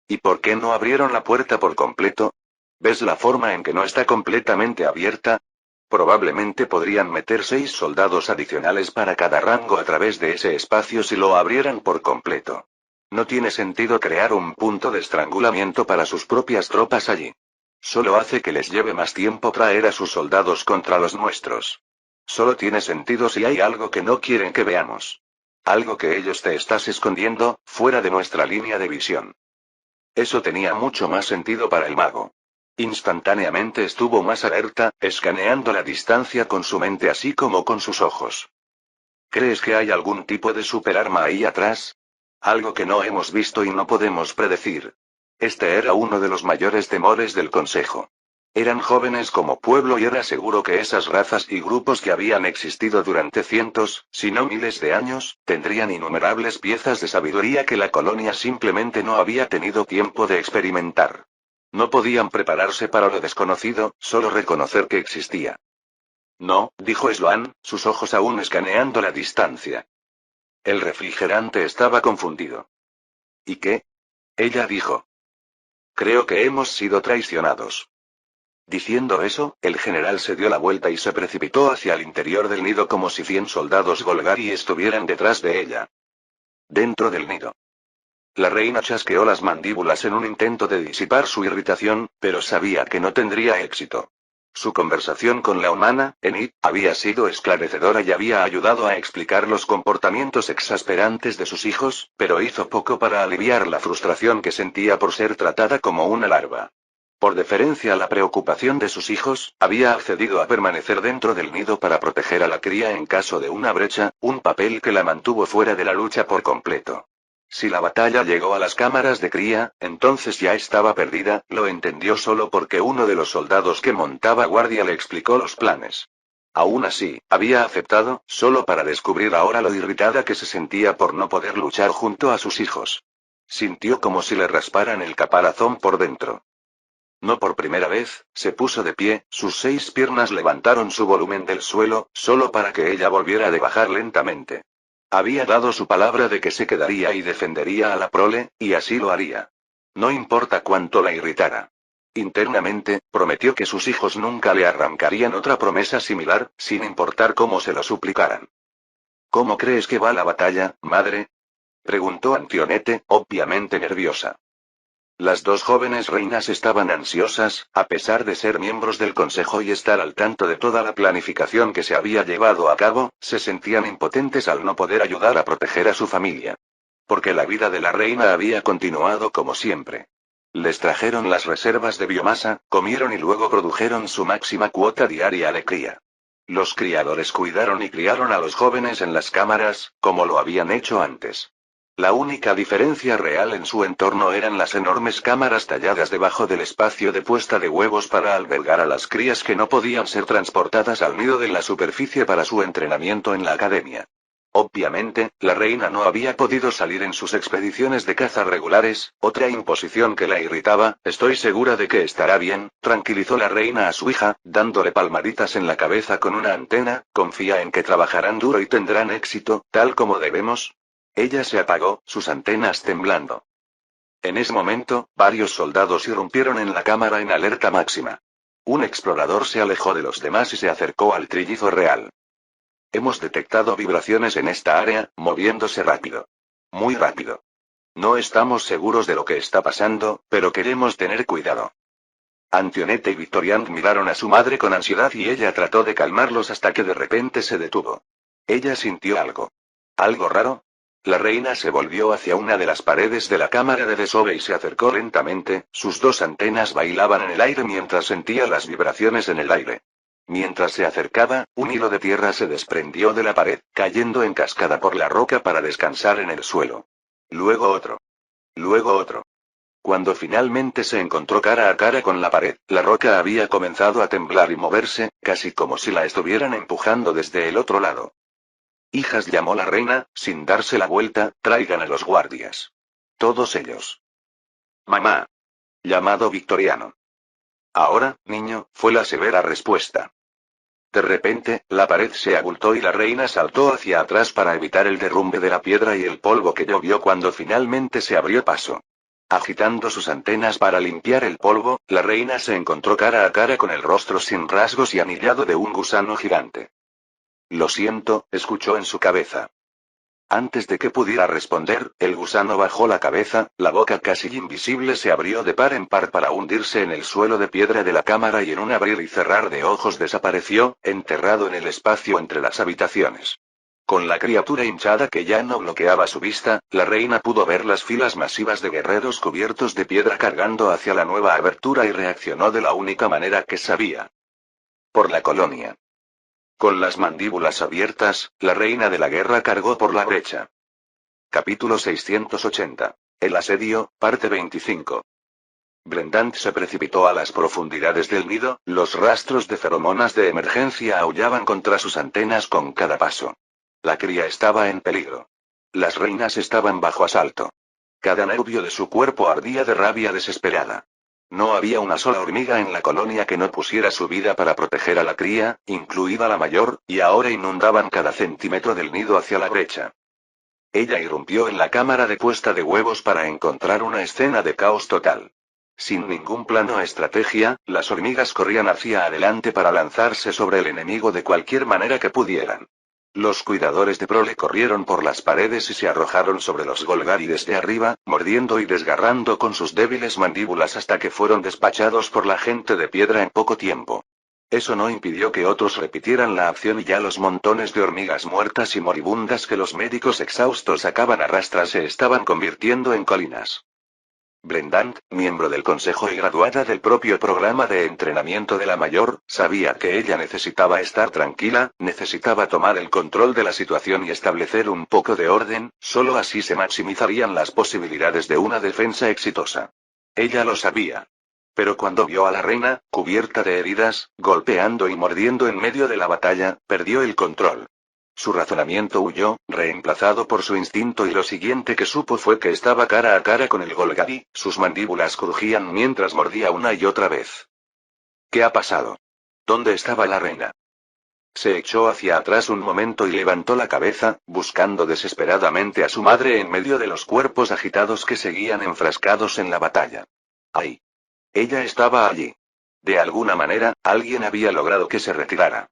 ¿Y por qué no abrieron la puerta por completo? ¿Ves la forma en que no está completamente abierta? Probablemente podrían meter 6 soldados adicionales para cada rango a través de ese espacio si lo abrieran por completo. No tiene sentido crear un punto de estrangulamiento para sus propias tropas allí. Solo hace que les lleve más tiempo traer a sus soldados contra los nuestros. Solo tiene sentido si hay algo que no quieren que veamos. Algo que ellos te estás escondiendo, fuera de nuestra línea de visión. Eso tenía mucho más sentido para el mago. Instantáneamente estuvo más alerta, escaneando la distancia con su mente así como con sus ojos. ¿Crees que hay algún tipo de superarma ahí atrás? Algo que no hemos visto y no podemos predecir. Este era uno de los mayores temores del Consejo. Eran jóvenes como pueblo y era seguro que esas razas y grupos que habían existido durante cientos, si no miles de años, tendrían innumerables piezas de sabiduría que la colonia simplemente no había tenido tiempo de experimentar. No podían prepararse para lo desconocido, solo reconocer que existía. No, dijo Sloan, sus ojos aún escaneando la distancia. El refrigerante estaba confundido. ¿Y qué? Ella dijo. Creo que hemos sido traicionados. Diciendo eso, el general se dio la vuelta y se precipitó hacia el interior del nido como si 100 soldados Golgari estuvieran detrás de ella. Dentro del nido. La reina chasqueó las mandíbulas en un intento de disipar su irritación, pero sabía que no tendría éxito. Su conversación con la humana, Enid, había sido esclarecedora y había ayudado a explicar los comportamientos exasperantes de sus hijos, pero hizo poco para aliviar la frustración que sentía por ser tratada como una larva. Por deferencia a la preocupación de sus hijos, había accedido a permanecer dentro del nido para proteger a la cría en caso de una brecha, un papel que la mantuvo fuera de la lucha por completo. Si la batalla llegó a las cámaras de cría, entonces ya estaba perdida, lo entendió solo porque uno de los soldados que montaba guardia le explicó los planes. Aún así, había aceptado, solo para descubrir ahora lo irritada que se sentía por no poder luchar junto a sus hijos. Sintió como si le rasparan el caparazón por dentro. No por primera vez, se puso de pie, sus 6 piernas levantaron su volumen del suelo, solo para que ella volviera a bajar lentamente. Había dado su palabra de que se quedaría y defendería a la prole, y así lo haría. No importa cuánto la irritara. Internamente, prometió que sus hijos nunca le arrancarían otra promesa similar, sin importar cómo se lo suplicaran. ¿Cómo crees que va la batalla, madre? Preguntó Antionete, obviamente nerviosa. Las 2 jóvenes reinas estaban ansiosas, a pesar de ser miembros del consejo y estar al tanto de toda la planificación que se había llevado a cabo, se sentían impotentes al no poder ayudar a proteger a su familia. Porque la vida de la reina había continuado como siempre. Les trajeron las reservas de biomasa, comieron y luego produjeron su máxima cuota diaria de cría. Los criadores cuidaron y criaron a los jóvenes en las cámaras, como lo habían hecho antes. La única diferencia real en su entorno eran las enormes cámaras talladas debajo del espacio de puesta de huevos para albergar a las crías que no podían ser transportadas al nido de la superficie para su entrenamiento en la academia. Obviamente, la reina no había podido salir en sus expediciones de caza regulares, otra imposición que la irritaba. Estoy segura de que estará bien, tranquilizó la reina a su hija, dándole palmaditas en la cabeza con una antena. Confía en que trabajarán duro y tendrán éxito, tal como debemos. Ella se apagó, sus antenas temblando. En ese momento, varios soldados irrumpieron en la cámara en alerta máxima. Un explorador se alejó de los demás y se acercó al trillizo real. Hemos detectado vibraciones en esta área, moviéndose rápido. Muy rápido. No estamos seguros de lo que está pasando, pero queremos tener cuidado. Antionete y Victorian miraron a su madre con ansiedad y ella trató de calmarlos hasta que de repente se detuvo. Ella sintió algo. ¿Algo raro? La reina se volvió hacia una de las paredes de la cámara de desove y se acercó lentamente, sus 2 antenas bailaban en el aire mientras sentía las vibraciones en el aire. Mientras se acercaba, un hilo de tierra se desprendió de la pared, cayendo en cascada por la roca para descansar en el suelo. Luego otro. Luego otro. Cuando finalmente se encontró cara a cara con la pared, la roca había comenzado a temblar y moverse, casi como si la estuvieran empujando desde el otro lado. Hijas, llamó la reina, sin darse la vuelta, traigan a los guardias. Todos ellos. Mamá. Llamado Victoriano. Ahora, niño, fue la severa respuesta. De repente, la pared se abultó y la reina saltó hacia atrás para evitar el derrumbe de la piedra y el polvo que llovió cuando finalmente se abrió paso. Agitando sus antenas para limpiar el polvo, la reina se encontró cara a cara con el rostro sin rasgos y anillado de un gusano gigante. Lo siento, escuchó en su cabeza. Antes de que pudiera responder, el gusano bajó la cabeza, la boca casi invisible se abrió de par en par para hundirse en el suelo de piedra de la cámara y en un abrir y cerrar de ojos desapareció, enterrado en el espacio entre las habitaciones. Con la criatura hinchada que ya no bloqueaba su vista, la reina pudo ver las filas masivas de guerreros cubiertos de piedra cargando hacia la nueva abertura y reaccionó de la única manera que sabía. Por la colonia. Con las mandíbulas abiertas, la reina de la guerra cargó por la brecha. Capítulo 680. El asedio, parte 25. Brendant se precipitó a las profundidades del nido, los rastros de feromonas de emergencia aullaban contra sus antenas con cada paso. La cría estaba en peligro. Las reinas estaban bajo asalto. Cada nervio de su cuerpo ardía de rabia desesperada. No había una sola hormiga en la colonia que no pusiera su vida para proteger a la cría, incluida la mayor, y ahora inundaban cada centímetro del nido hacia la brecha. Ella irrumpió en la cámara de puesta de huevos para encontrar una escena de caos total. Sin ningún plano o estrategia, las hormigas corrían hacia adelante para lanzarse sobre el enemigo de cualquier manera que pudieran. Los cuidadores de prole corrieron por las paredes y se arrojaron sobre los Golgari desde arriba, mordiendo y desgarrando con sus débiles mandíbulas hasta que fueron despachados por la gente de piedra en poco tiempo. Eso no impidió que otros repitieran la acción y ya los montones de hormigas muertas y moribundas que los médicos exhaustos sacaban a rastras se estaban convirtiendo en colinas. Brendant, miembro del consejo y graduada del propio programa de entrenamiento de la mayor, sabía que ella necesitaba estar tranquila, necesitaba tomar el control de la situación y establecer un poco de orden, solo así se maximizarían las posibilidades de una defensa exitosa. Ella lo sabía. Pero cuando vio a la reina, cubierta de heridas, golpeando y mordiendo en medio de la batalla, perdió el control. Su razonamiento huyó, reemplazado por su instinto y lo siguiente que supo fue que estaba cara a cara con el Golgari, sus mandíbulas crujían mientras mordía una y otra vez. ¿Qué ha pasado? ¿Dónde estaba la reina? Se echó hacia atrás un momento y levantó la cabeza, buscando desesperadamente a su madre en medio de los cuerpos agitados que seguían enfrascados en la batalla. ¡Ay! Ella estaba allí. De alguna manera, alguien había logrado que se retirara.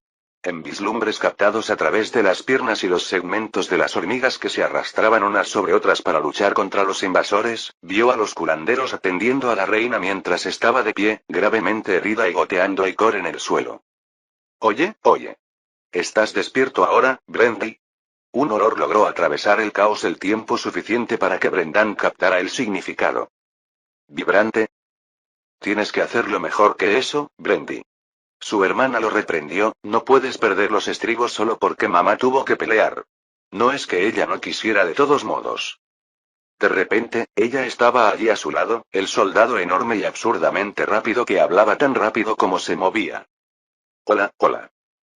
En vislumbres captados a través de las piernas y los segmentos de las hormigas que se arrastraban unas sobre otras para luchar contra los invasores, vio a los curanderos atendiendo a la reina mientras estaba de pie, gravemente herida y goteando icor en el suelo. Oye, oye. ¿Estás despierto ahora, Brendy? Un olor logró atravesar el caos el tiempo suficiente para que Brendan captara el significado. ¿Vibrante? Tienes que hacerlo mejor que eso, Brendy. Su hermana lo reprendió, no puedes perder los estribos solo porque mamá tuvo que pelear. No es que ella no quisiera de todos modos. De repente, ella estaba allí a su lado, el soldado enorme y absurdamente rápido que hablaba tan rápido como se movía. Hola, hola.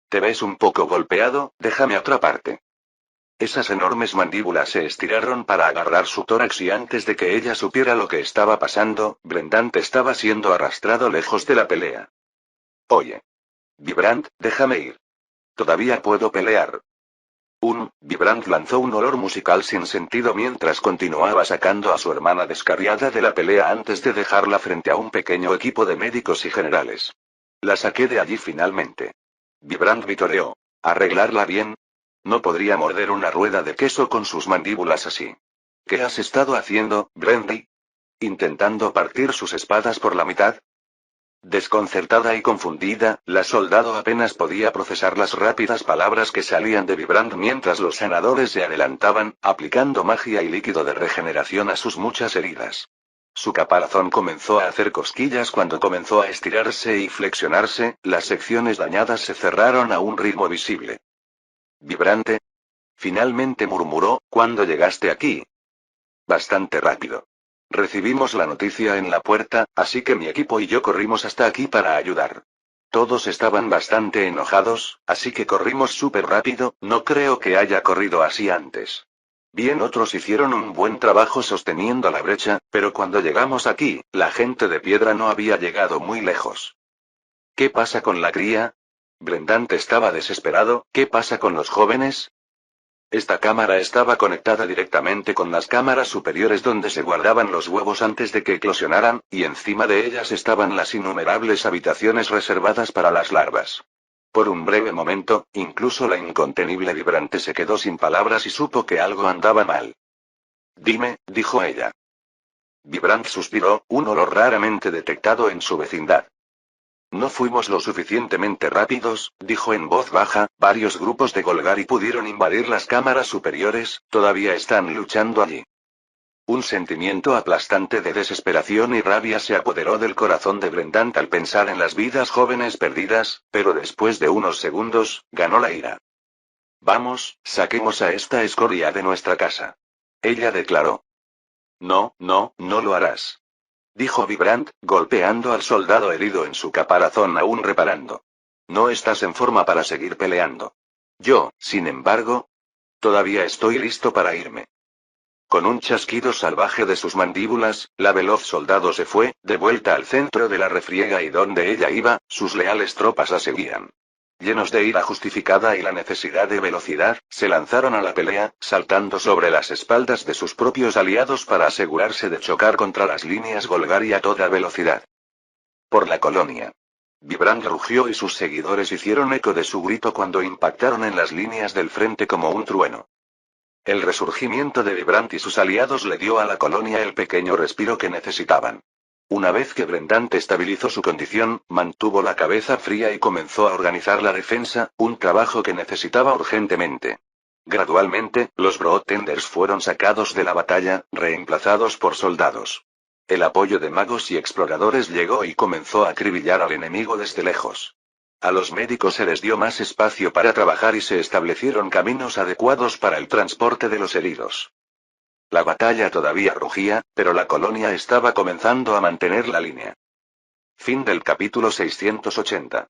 Te ves un poco golpeado, déjame atraparte. Esas enormes mandíbulas se estiraron para agarrar su tórax y antes de que ella supiera lo que estaba pasando, Brendant estaba siendo arrastrado lejos de la pelea. Oye. Vibrant, déjame ir. Todavía puedo pelear. Vibrant lanzó un olor musical sin sentido mientras continuaba sacando a su hermana descarriada de la pelea antes de dejarla frente a un pequeño equipo de médicos y generales. La saqué de allí finalmente. Vibrant vitoreó. ¿Arreglarla bien? No podría morder una rueda de queso con sus mandíbulas así. ¿Qué has estado haciendo, Brendy? ¿Intentando partir sus espadas por la mitad? Desconcertada y confundida, la soldado apenas podía procesar las rápidas palabras que salían de Vibrant mientras los sanadores se adelantaban, aplicando magia y líquido de regeneración a sus muchas heridas. Su caparazón comenzó a hacer cosquillas cuando comenzó a estirarse y flexionarse, las secciones dañadas se cerraron a un ritmo visible. Vibrante. Finalmente murmuró, ¿cuándo llegaste aquí? Bastante rápido. Recibimos la noticia en la puerta, así que mi equipo y yo corrimos hasta aquí para ayudar. Todos estaban bastante enojados, así que corrimos súper rápido, no creo que haya corrido así antes. Bien, otros hicieron un buen trabajo sosteniendo la brecha, pero cuando llegamos aquí, la gente de piedra no había llegado muy lejos. ¿Qué pasa con la cría? Brendant estaba desesperado, ¿qué pasa con los jóvenes? Esta cámara estaba conectada directamente con las cámaras superiores donde se guardaban los huevos antes de que eclosionaran, y encima de ellas estaban las innumerables habitaciones reservadas para las larvas. Por un breve momento, incluso la incontenible Vibrante se quedó sin palabras y supo que algo andaba mal. Dime, dijo ella. Vibrant suspiró, un olor raramente detectado en su vecindad. No fuimos lo suficientemente rápidos, dijo en voz baja, varios grupos de Golgari pudieron invadir las cámaras superiores, todavía están luchando allí. Un sentimiento aplastante de desesperación y rabia se apoderó del corazón de Brendant al pensar en las vidas jóvenes perdidas, pero después de unos segundos, ganó la ira. Vamos, saquemos a esta escoria de nuestra casa. Ella declaró. No, no, no lo harás. Dijo Vibrant, golpeando al soldado herido en su caparazón aún reparando. No estás en forma para seguir peleando. Yo, sin embargo, todavía estoy listo para irme. Con un chasquido salvaje de sus mandíbulas, la veloz soldado se fue, de vuelta al centro de la refriega y donde ella iba, sus leales tropas la seguían. Llenos de ira justificada y la necesidad de velocidad, se lanzaron a la pelea, saltando sobre las espaldas de sus propios aliados para asegurarse de chocar contra las líneas Golgari a toda velocidad. Por la colonia. Vibrant rugió y sus seguidores hicieron eco de su grito cuando impactaron en las líneas del frente como un trueno. El resurgimiento de Vibrant y sus aliados le dio a la colonia el pequeño respiro que necesitaban. Una vez que Brendant estabilizó su condición, mantuvo la cabeza fría y comenzó a organizar la defensa, un trabajo que necesitaba urgentemente. Gradualmente, los Broodtenders fueron sacados de la batalla, reemplazados por soldados. El apoyo de magos y exploradores llegó y comenzó a acribillar al enemigo desde lejos. A los médicos se les dio más espacio para trabajar y se establecieron caminos adecuados para el transporte de los heridos. La batalla todavía rugía, pero la colonia estaba comenzando a mantener la línea. Fin del capítulo 680.